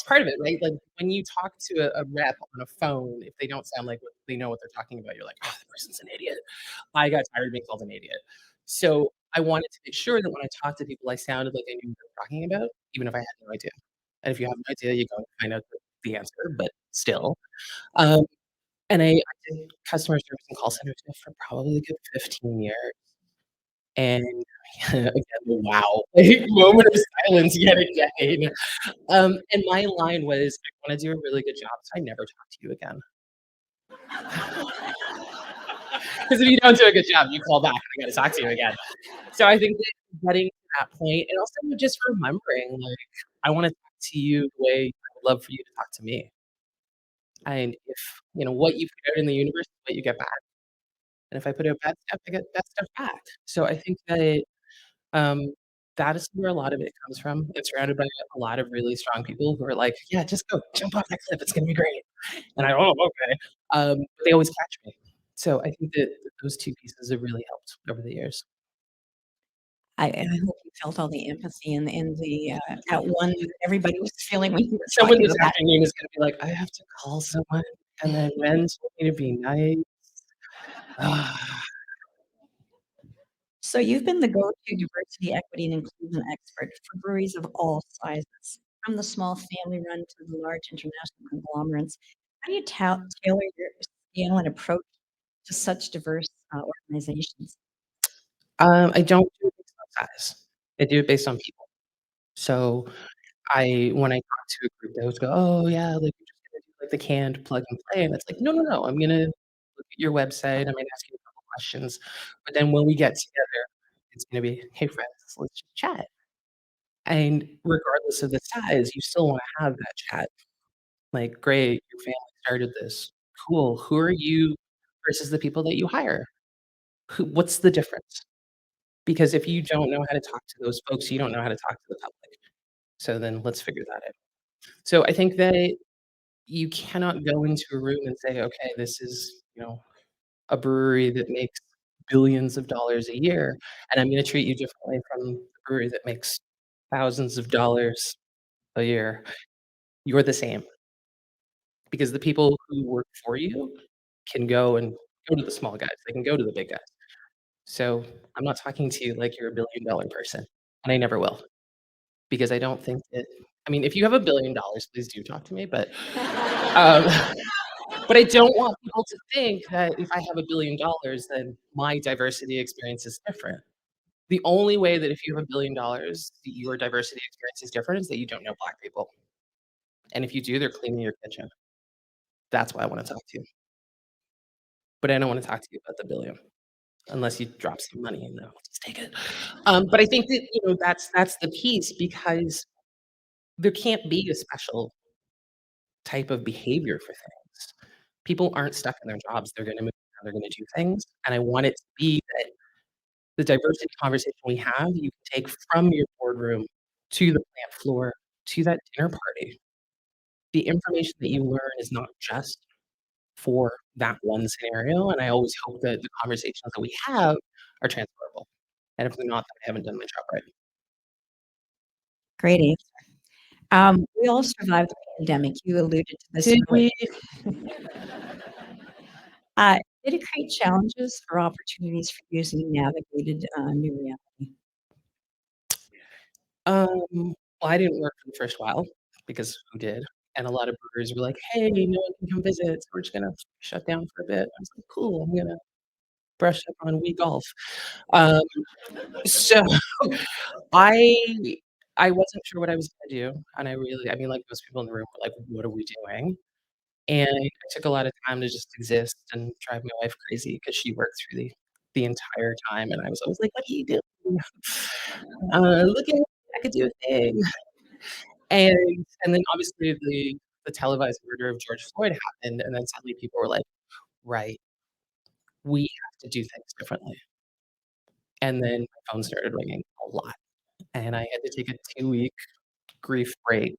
[SPEAKER 21] part of it, right? Like, when you talk to a rep on a phone, if they don't sound like what they know what they're talking about, you're like, "Oh, that person's an idiot." I got tired of being called an idiot. So, I wanted to make sure that when I talked to people, I sounded like I knew what they were talking about, even if I had no idea. And if you have no idea, you go and find out the answer, but still. Um, and I did customer service and call center stuff for probably a good 15 years. And again, wow, like, moment of silence yet again. And my line was, "I wanna do a really good job, so I never talk to you again." Because if you don't do a good job, you call back, and I gotta talk to you again. So I think that getting to that point, and also just remembering, like, I wanna talk to you the way I would love for you to talk to me. And if, what you put out in the universe is what you get back. And if I put out bad stuff, I get bad stuff back. So I think that Um, that is where a lot of it comes from. It's surrounded by a lot of really strong people who are like, "Yeah, just go, jump off that cliff, it's gonna be great." And "Oh, okay." But they always catch me. So I think that those 2 pieces have really helped over the years.
[SPEAKER 15] I hope you felt all the empathy and the at one everybody was feeling when you were
[SPEAKER 21] Someone
[SPEAKER 15] talking
[SPEAKER 21] this
[SPEAKER 15] about that.
[SPEAKER 21] afternoon is gonna be like, "I have to call someone, and then Ren told me to be nice."
[SPEAKER 15] So you've been the go-to diversity, equity, and inclusion expert for breweries of all sizes, from the small family-run to the large international conglomerates. How do you tailor your scale and approach to such diverse organizations?
[SPEAKER 21] I don't do it based on size. I do it based on people. So when I talk to a group, they always go, "Oh, yeah, like, we're just gonna do, like, the canned plug and play," and it's like, "No, no, no, I'm gonna look at your website, I'm gonna ask you a couple questions, but then when we get together, it's gonna be, 'Hey, friends, let's just chat.'" And regardless of the size, you still wanna have that chat. Like, "Great, your family started this. Cool. Who are you versus the people that you hire? What's the difference?" Because if you don't know how to talk to those folks, you don't know how to talk to the public. So then let's figure that out. So I think that you cannot go into a room and say, "Okay, this is, a brewery that makes billions of dollars a year, and I'm gonna treat you differently from the brewery that makes thousands of dollars a year." You're the same, because the people who work for you can go to the small guys, they can go to the big guys. So I'm not talking to you like you're a billion-dollar person, and I never will, because I don't think that I mean, if you have $1 billion, please do talk to me, um but I don't want people to think that if I have $1 billion, then my diversity experience is different. The only way that if you have $1 billion, your diversity experience is different is that you don't know Black people. And if you do, they're cleaning your kitchen. That's why I wanna talk to you. But I don't wanna talk to you about the billion unless you drop some money and I'll just take it. But I think that, that's the piece because there can't be a special type of behavior for things. People aren't stuck in their jobs, they're gonna move around, they're gonna do things, and I want it to be that the diversity conversation we have, you can take from your boardroom to the plant floor, to that dinner party. The information that you learn is not just for that one scenario, and I always hope that the conversations that we have are transferable, and if they're not, then I haven't done my job right.
[SPEAKER 15] Great answer. We all survived the pandemic. You alluded to this
[SPEAKER 21] Did
[SPEAKER 15] earlier.
[SPEAKER 21] we?
[SPEAKER 15] Did it create challenges or opportunities for you as you navigated new reality?
[SPEAKER 21] Well, I didn't work for the first while because who did? And a lot of brewers were like, "Hey, no one can come visit, so we're just gonna shut down for a bit." I was like, "Cool, I'm gonna brush up on Wii golf." Um, so I I wasn't sure what I was gonna do, and I mean, like most people in the room were like, "What are we doing?" And I took a lot of time to just exist and drive my wife crazy because she worked through the entire time, and I was always like, "What are you doing?" Look at me, I could do a thing. And then obviously the televised murder of George Floyd happened, and then suddenly people were like, "Right, we have to do things differently." And then my phone started ringing a lot, and I had to take a 2-week grief break,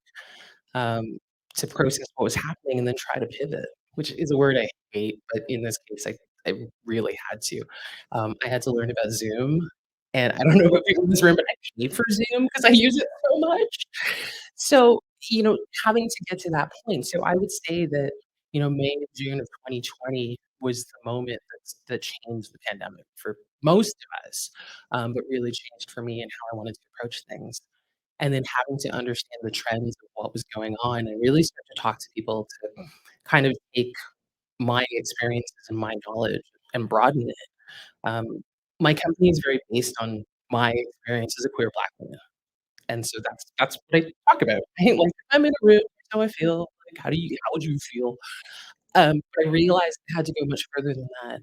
[SPEAKER 21] um, to process what was happening and then try to pivot, which is a word I hate, but in this case, I really had to. I had to learn about Zoom, and I don't know about people in this room, but I pay for Zoom because I use it so much. So, having to get to that point. So I would say that, May and June of 2020 was the moment that changed the pandemic for most of us, but really changed for me and how I wanted to approach things. And then having to understand the trends of what was going on and really start to talk to people to kind of take my experiences and my knowledge and broaden it. Um, My company is very based on my experience as a queer Black woman, and so that's what I talk about, right? Like, if I'm in a room, here's how I feel, like, how would you feel? But I realized I had to go much further than that,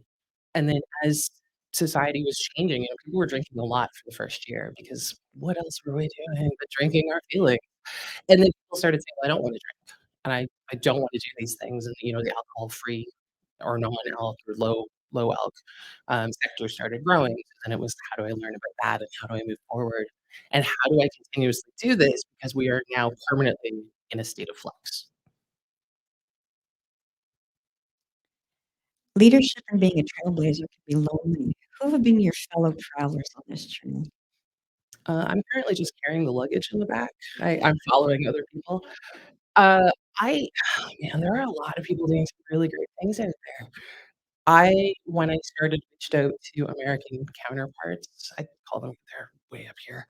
[SPEAKER 21] and then as society was changing, people were drinking a lot for the first year because what else were we doing but drinking our feelings? And then people started saying, "Well, I don't wanna drink, and I don't wanna do these things," and, the alcohol-free or non-alc or low alc, sector started growing, and it was, "How do I learn about that, and how do I move forward, and how do I continuously do this?" Because we are now permanently in a state of flux.
[SPEAKER 15] Leadership and being a trailblazer can be lonely. Who have been your fellow travelers on this journey?
[SPEAKER 21] I'm currently just carrying the luggage in the back. I'm following other people. Uh, I man, there are a lot of people doing some really great things out there. When I started, reached out to American counterparts. I call them, they're way up here,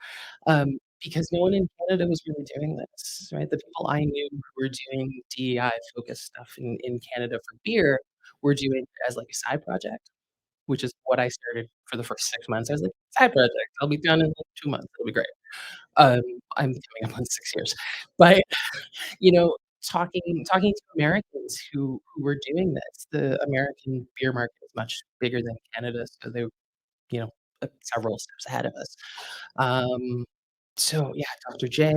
[SPEAKER 21] because no one in Canada was really doing this, right? The people I knew who were doing DEI-focused stuff in Canada for beer were doing it as, like, a side project, which is what I started for the first 6 months. I was like, "Side project, I'll be done in, like, 2 months, it'll be great." Um, I'm coming up on 6 years. But, you know, talking to Americans who were doing this, the American beer market is much bigger than Canada, so they, you know, several steps ahead of us. Um, so yeah, Dr. J,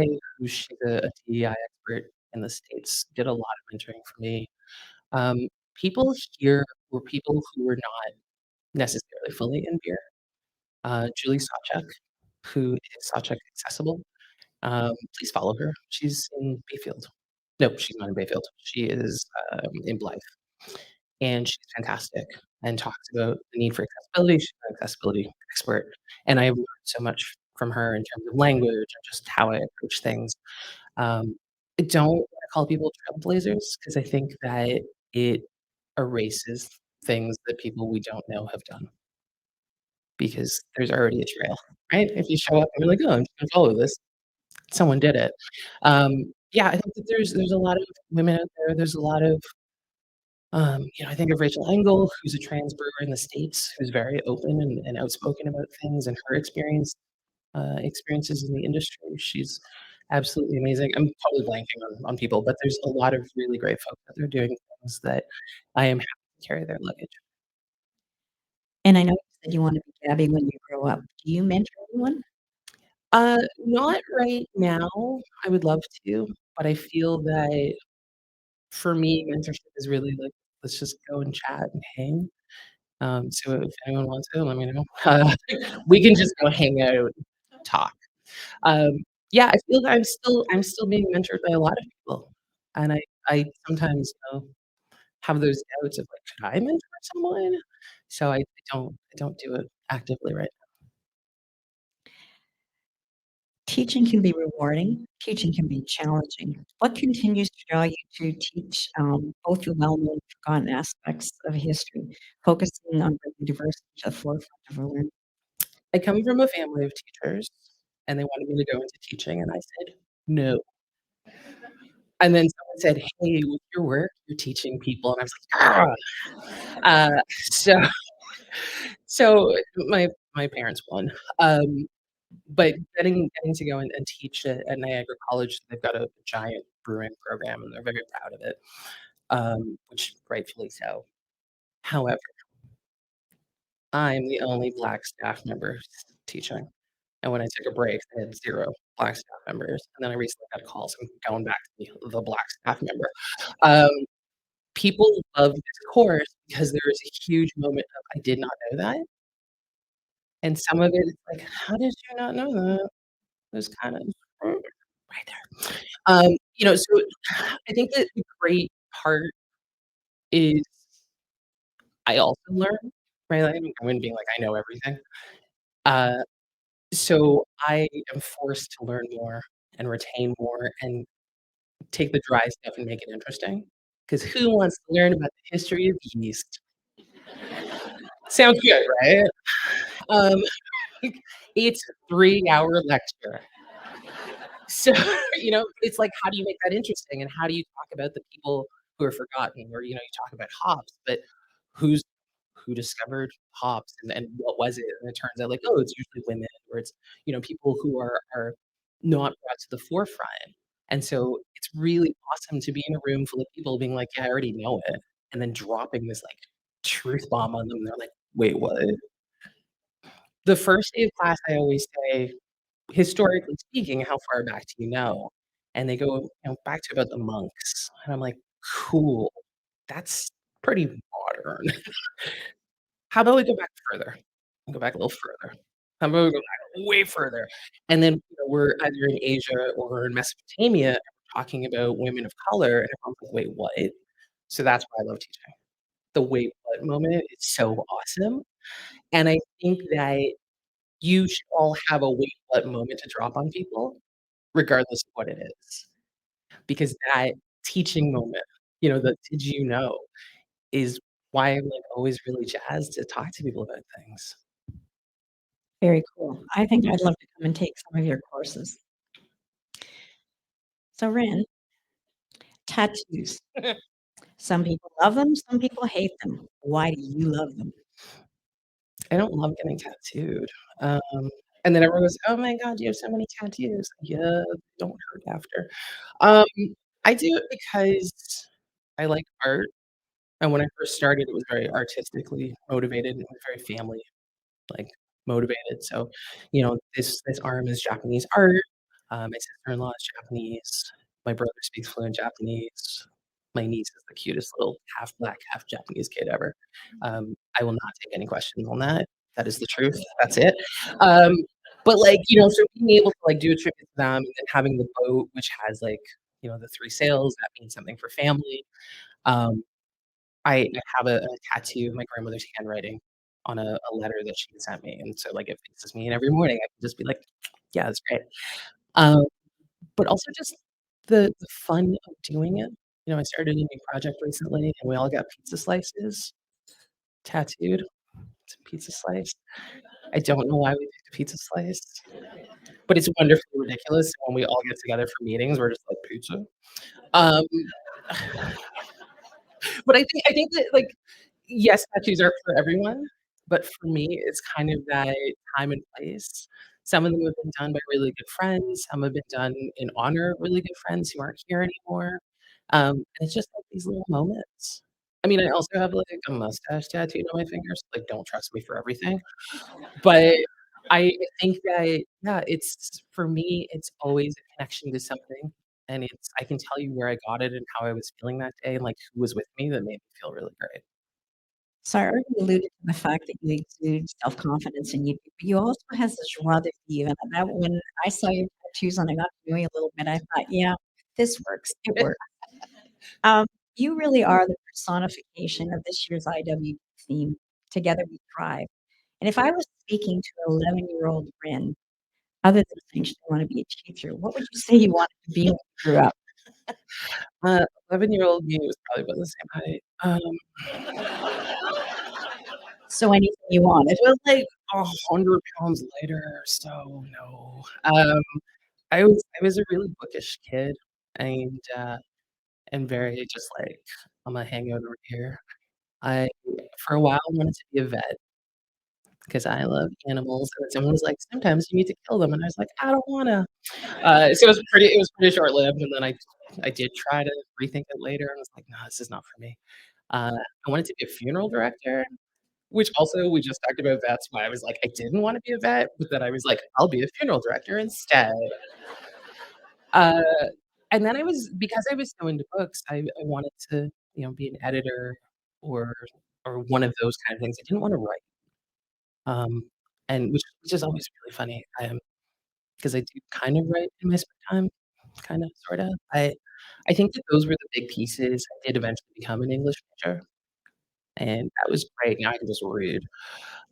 [SPEAKER 21] she's a DEI expert in the States, did a lot of mentoring for me. People here were people who were not necessarily fully in beer. Julie Sawchuk, who is Sawchuk Accessible. Please follow her. She's in Bayfield. No, she's not in Bayfield. She is in Blythe, and she's fantastic and talks about the need for accessibility. She's an accessibility expert, and I've learned so much from her in terms of language and just how I approach things. I don't want to call people trailblazers because I think that it erases things that people we don't know have done because there's already a trail, right? If you show up and you're like, "Oh, I'm just gonna follow this," someone did it. Yeah, I think that there's a lot of women out there. There's a lot of, I think of Rachel Engel, who's a trans brewer in the States, who's very open and outspoken about things and her experiences in the industry. She's absolutely amazing. I'm totally blanking on people, but there's a lot of really great folks out there doing things that I am happy to carry their luggage.
[SPEAKER 15] And I know you said you want to be Gabby when you grow up. Do you mentor anyone?
[SPEAKER 21] Not right now. I would love to, but I feel that for me, mentorship is really like, let's just go and chat and hang. So if anyone wants to, let me know. We can just go hang out, talk. Yeah, I feel that I'm still being mentored by a lot of people, and I sometimes, have those doubts of like, should I mentor someone? So I don't do it actively right now.
[SPEAKER 15] Teaching can be rewarding. Teaching can be challenging. What continues to draw you to teach both the well-known and forgotten aspects of history, focusing on bringing diversity to the forefront of our learning?
[SPEAKER 21] I come from a family of teachers, and they wanted me to go into teaching, and I said, "No." And then someone said, "Hey, with your work, you're teaching people," and I was like, "Ah!" So my parents won. But getting to go and teach at Niagara College, they've got a giant brewing program, and they're very proud of it, which rightfully so. However, I'm the only Black staff member teaching, and when I took a break, they had 0 Black staff members, and then I recently got a call, so I'm going back to be the Black staff member. Um, People love this course because there is a huge moment of, "I did not know that," and some of it is like, "How did you not know that?" It was kind of right there. So I think that the great part is I also learn, right? Like, I'm going being like, I know everything. Uh, so I am forced to learn more and retain more and take the dry stuff and make it interesting. Because who wants to learn about the history of yeast? Sounds good, right? Um, it's a 3-hour lecture. So, it's like, how do you make that interesting, and how do you talk about the people who are forgotten? Or, you talk about hops, but who's who discovered hops and what was it? And it turns out like, oh, it's usually women or it's, people who are not brought to the forefront. And so it's really awesome to be in a room full of people being like, yeah, I already know it. And then dropping this like truth bomb on them. They're like, wait, what? The first day of class, I always say, historically speaking, how far back do you know? And they go, back to about the monks. And I'm like, cool. That's pretty modern. How about we go back further? We'll go back a little further. How about we go back way further? And then we're either in Asia or in Mesopotamia, and we're talking about women of color, and everyone's like, wait, what? So that's why I love teaching. The wait, what moment is so awesome. And I think that you should all have a wait, what moment to drop on people, regardless of what it is. Because that teaching moment, the did you know, is why I'm like always really jazzed to talk to people about things.
[SPEAKER 15] Very cool. I think I'd love to come and take some of your courses. So, Ren, tattoos. Some people love them, some people hate them. Why do you love them?
[SPEAKER 21] I don't love getting tattooed. And then everyone goes, "Oh my god, you have so many tattoos." Yeah, don't hurt after. I do it because I like art, and when I first started, it was very artistically motivated and very family, like, motivated. So, this arm is Japanese art. My sister-in-law is Japanese. My brother speaks fluent Japanese. My niece is the cutest little half black, half Japanese kid ever. I will not take any questions on that. That is the truth. That's it. Um, but like, so being able to like do a tribute to them and then having the boat, which has like, the three sails, that means something for family. Um, I have a tattoo of my grandmother's handwriting on a letter that she sent me. And so like it faces me and every morning I can just be like, yeah, that's great. Um, but also just the fun of doing it. I started a new project recently and we all got pizza slices tattooed. It's a pizza slice. I don't know why we picked a pizza slice, but it's wonderfully ridiculous when we all get together for meetings, we're just like, "Pizza?" Um, but I think that, like, yes, tattoos are for everyone, but for me, it's kind of that time and place. Some of them have been done by really good friends, some have been done in honor of really good friends who aren't here anymore, and it's just like these little moments. I mean, I also have, like, a mustache tattooed on my fingers, like, don't trust me for everything, but I think that, yeah, it's for me, it's always a connection to something, and I can tell you where I got it and how I was feeling that day and, like, who was with me that made me feel really great.
[SPEAKER 15] So I already alluded to the fact that you exude self-confidence and but you also has this joie de vivre. And that when I saw your tattoos and I got to know you a little bit, I thought, yeah, this works. It works. You really are the personification of this year's IW theme, Together We Thrive. And if I was speaking to an 11-year-old Rin, other than saying she didn't want to be a teacher, what would you say you wanted to be when you grew up?
[SPEAKER 21] 11-year-old me was probably about the same height.
[SPEAKER 15] So anything you wanted.
[SPEAKER 21] It was like 100 pounds lighter, so no. I was a really bookish kid and very just like, "Imma hang out over here." I for a while wanted to be a vet because I love animals, and someone was like, "Sometimes you need to kill them," and I was like, "I don't wanna." So it was pretty short-lived, and then I did try to rethink it later, and I was like, "No, this is not for me." I wanted to be a funeral director, which also we just talked about vets, why I was like, I didn't wanna be a vet, but then I was like, "I'll be a funeral director instead." Uh, and then because I was so into books, I wanted to, be an editor or or one of those kind of things. I didn't wanna write. Um, and which is always really funny, because I do kind of write in my spare time, kinda, sorta. I think that those were the big pieces. I did eventually become an English major, and that was great. Now I can just read.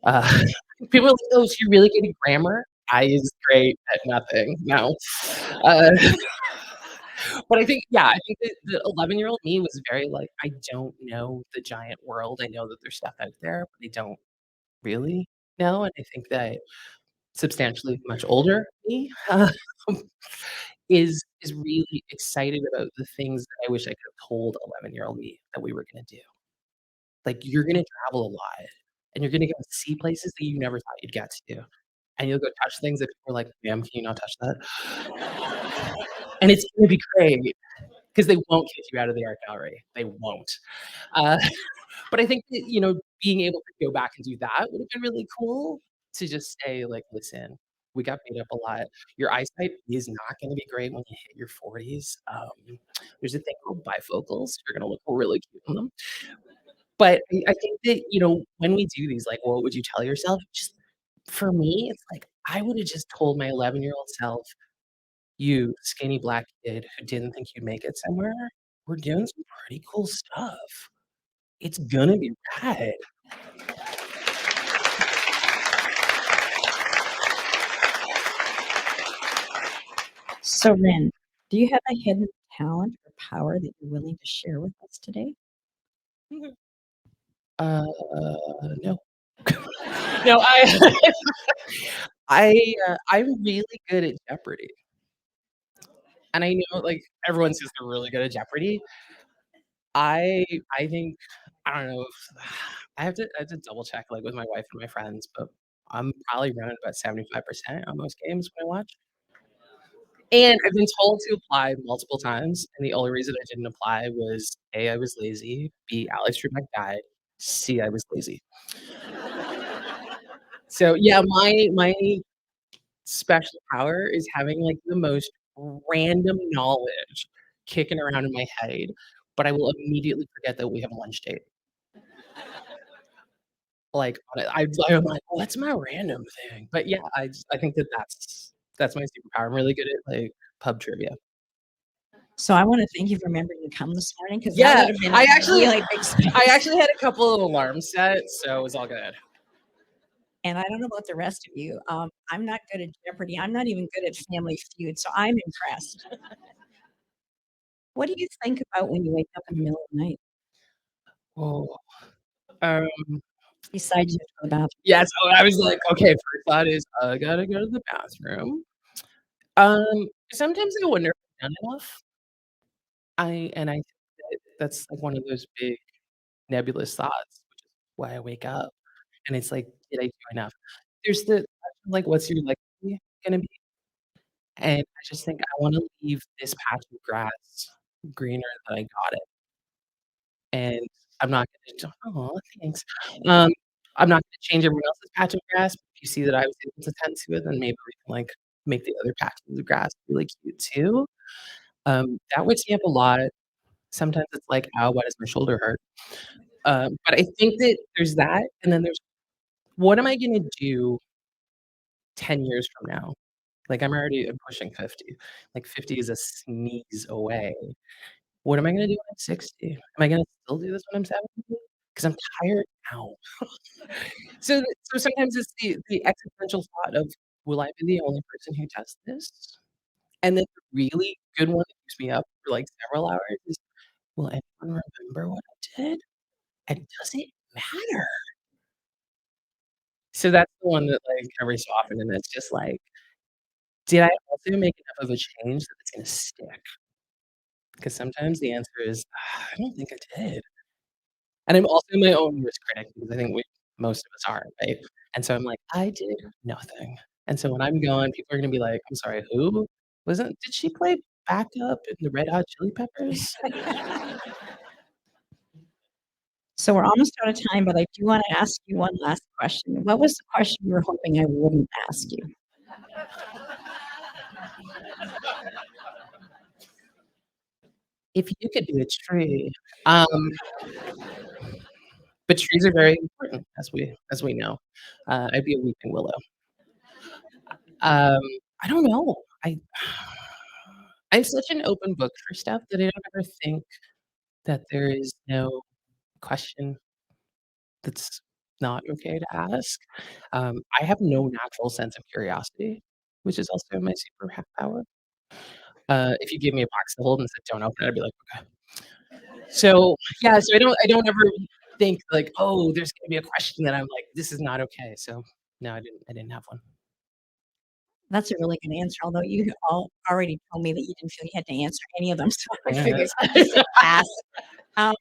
[SPEAKER 21] Uh, people are like, "Oh, so you're really good at grammar?" I is great at nothing. No. Uh, but I think that the 11-year-old me was very like, "I don't know the giant world. I know that there's stuff out there, but I don't really know." And I think that substantially much older me, is really excited about the things that I wish I could have told 11-year-old me that we were gonna do. Like, you're gonna travel a lot. and you're gonna go see places that you never thought you'd get to. And you'll go touch things that people are like, "Ma'am, can you not touch that?" And it's gonna be great because they won't kick you out of the art gallery. They won't. Uh, but I think that, being able to go back and do that would have been really cool to just say, like, "Listen, we got beat up a lot. Your eyesight is not gonna be great when you hit your 40s. There's a thing called bifocals. You're gonna look really cute in them." But I think that, when we do these, like, what would you tell yourself? Just for me, it's like, I would have just told my 11-year-old self, "You skinny black kid who didn't think you'd make it somewhere, we're doing some pretty cool stuff. It's gonna be rad."
[SPEAKER 15] So, Ren, do you have a hidden talent or power that you're willing to share with us today?
[SPEAKER 21] Uh, no. No, I'm really good at Jeopardy. And I know, like, everyone says they're really good at Jeopardy. I I think I don't know if I have to double check, like, with my wife and my friends, but I'm probably running about 75% on most games when I watch. And I've been told to apply multiple times, and the only reason I didn't apply was A, I was lazy, B, Alex Trebek died, C, I was lazy. So, yeah, my special power is having, like, the most random knowledge kicking around in my head, but I will immediately forget that we have a lunch date. Like, I'm like, "What's my random thing?" But, yeah, I think that that's my superpower. I'm really good at, like, pub trivia.
[SPEAKER 15] So I want to thank you for remembering to come this morning because that
[SPEAKER 21] Yeah,
[SPEAKER 15] would have been
[SPEAKER 21] I
[SPEAKER 15] a
[SPEAKER 21] actually
[SPEAKER 15] really big space.
[SPEAKER 21] I actually had a couple of alarms set, so it was all good.
[SPEAKER 15] And I don't know about the rest of you. I'm not good at Jeopardy. I'm not even good at Family Feud, so I'm impressed. What do you think about when you wake up in the middle of the night?
[SPEAKER 21] Oh, um,
[SPEAKER 15] Besides you have to go to the bathroom.
[SPEAKER 21] yeah, so I was like, "Okay, first thought is, I gotta go to the bathroom." Sometimes I wonder if I've done enough. I think that that's, like, one of those big nebulous thoughts, which is why I wake up, and it's like, "Did I do enough?" There's the question, like, "What's your legacy gonna be?" And I just think I wanna leave this patch of grass greener than I got it, and I'm not gonna aw, thanks. Um, I'm not gonna change everyone else's patch of grass, but if you see that I was able to tend to it, then maybe we can, like, make the other patches of grass really cute too. That wakes me up a lot. Sometimes it's like, "Ow, why does my shoulder hurt?" But I think that there's that, and then there's, what am I gonna do 10 years from now? Like, I'm pushing 50. Like, 50 is a sneeze away. What am I gonna do when I'm 60? Am I gonna still do this when I'm 70? 'Cause I'm tired now. So sometimes it's the existential thought of, "Will I be the only person who does this?" And then the really good one that keeps me up for, like, several hours is, "Will anyone remember what I did? And does it matter?" So that's the one that, like, every so often, and it's just like, did I also make enough of a change that it's gonna stick? Because sometimes the answer is, I don't think I did. And I'm also my own worst critic because I think most of us are, right? And so I'm like, "I did nothing." And so when I'm gone, people are gonna be like, "I'm sorry, who? Did she play backup in the Red Hot Chili Peppers?"
[SPEAKER 15] So we're almost out of time, but I do want to ask you one last question. What was the question you were hoping I wouldn't ask you?
[SPEAKER 21] If you could be a tree, um but trees are very important as we know. I'd be a weeping willow. Um, I don't know. I'm such an open book for stuff that I don't ever think that there is no question that's not okay to ask. I have no natural sense of curiosity, which is also my superpower. If you gave me a box to hold and said, "Don't open it," I'd be like, "Okay." So, yeah, so I don't ever think like, "Oh, there's gonna be a question that I'm like, this is not okay." So, no, I didn't have one.
[SPEAKER 15] That's a really good answer, although you all already told me that you didn't feel you had to answer any of them, so I figured I'd just pass. Um,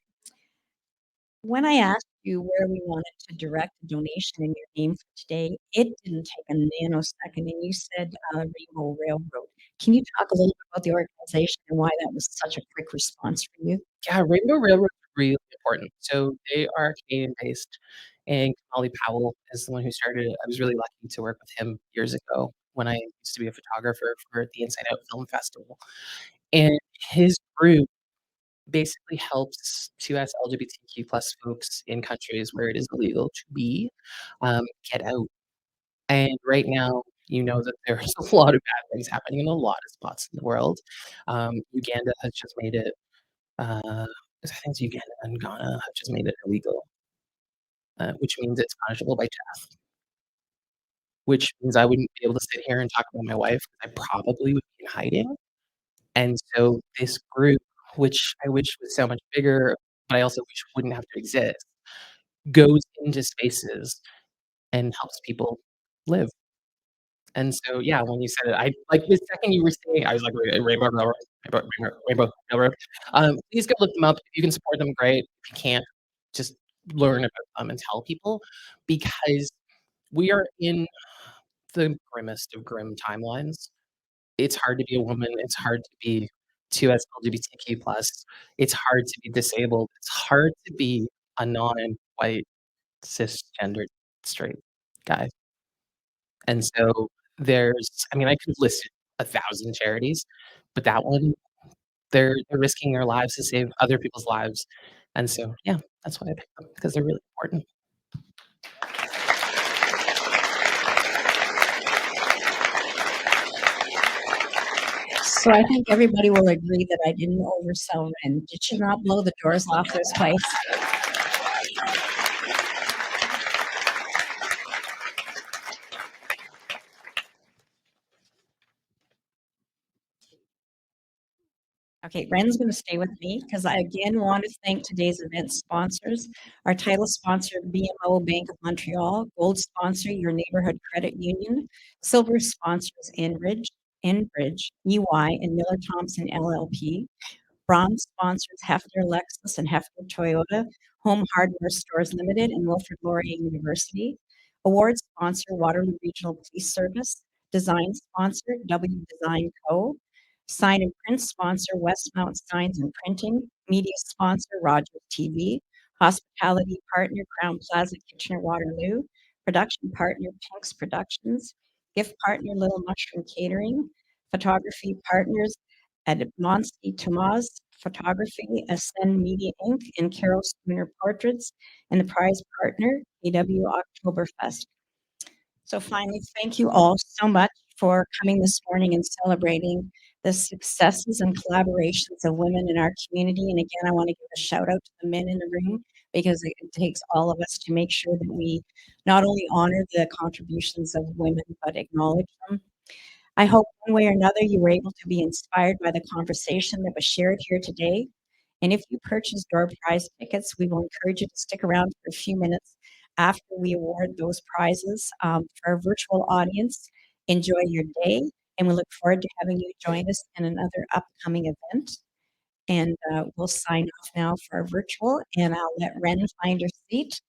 [SPEAKER 15] when I asked you where we wanted to direct a donation in your name for today, it didn't take a nanosecond, and you said Rainbow Railroad. Can you talk a little bit about the organization and why that was such a quick response for you?
[SPEAKER 21] Yeah, Rainbow Railroad is really important. So they are Canadian-based, and Molly Powell is the one who started it. I was really lucky to work with him years ago when I used to be a photographer for the Inside Out Film Festival. And his group basically helps 2S LGBTQ plus folks in countries where it is illegal to be, get out. And right now, you know that there's a lot of bad things happening in a lot of spots in the world. Uganda has just made it, I think it's Uganda and Ghana have just made it illegal, which means it's punishable by death. Which means I wouldn't be able to sit here and talk about my wife, 'cause I probably would be in hiding. And so this group, which I wish was so much bigger, but I also wish wouldn't have to exist, goes into spaces and helps people live. And so, yeah, when you said it, I like, the second you were saying, I was like, Rainbow Railroad, Rainbow Railroad." Please go look them up. If you can support them, great. If you can't, just learn about them and tell people, because we are in the grimmest of grim timelines. It's hard to be a woman, it's hard to be 2S LGBTQ+, it's hard to be disabled, it's hard to be a non-white, cisgendered, straight guy. And so I mean, I could list 1,000 charities, but that one, they're risking their lives to save other people's lives. And so, yeah, that's why I picked them, because they're really important.
[SPEAKER 15] So I think everybody will agree that I didn't oversell Ren. Did she not blow the doors off this place? Okay, Ren's going to stay with me because I again want to thank today's event sponsors. Our title sponsor, BMO Bank of Montreal. Gold sponsor, your neighborhood credit union. Silver sponsors, Enbridge, EY, and Miller Thompson LLP. Bronze sponsors, Hefner Lexus and Hefner Toyota. Home Hardware Stores Limited and Wilfrid Laurier University. Award sponsor, Waterloo Regional Police Service. Design sponsor, W Design Co. Sign and print sponsor, Westmount Signs and Printing. Media sponsor, Rogers TV. Hospitality partner, Crowne Plaza, Kitchener-Waterloo. Production partner, Pinks Productions. Gift partner, Little Mushroom Catering. Photography partners, Edmonsky Tomas Photography, Ascend Media Inc., and Carol Spooner Portraits, and the prize partner, AW Oktoberfest. So finally, thank you all so much for coming this morning and celebrating the successes and collaborations of women in our community. And again, I want to give a shout out to the men in the room, because it takes all of us to make sure that we not only honor the contributions of women, but acknowledge them. I hope one way or another you were able to be inspired by the conversation that was shared here today. And if you purchase door prize tickets, we will encourage you to stick around for a few minutes after we award those prizes. For our virtual audience, enjoy your day, and we look forward to having you join us in another upcoming event. And we'll sign off now for our virtual, and I'll let Ren find her seat.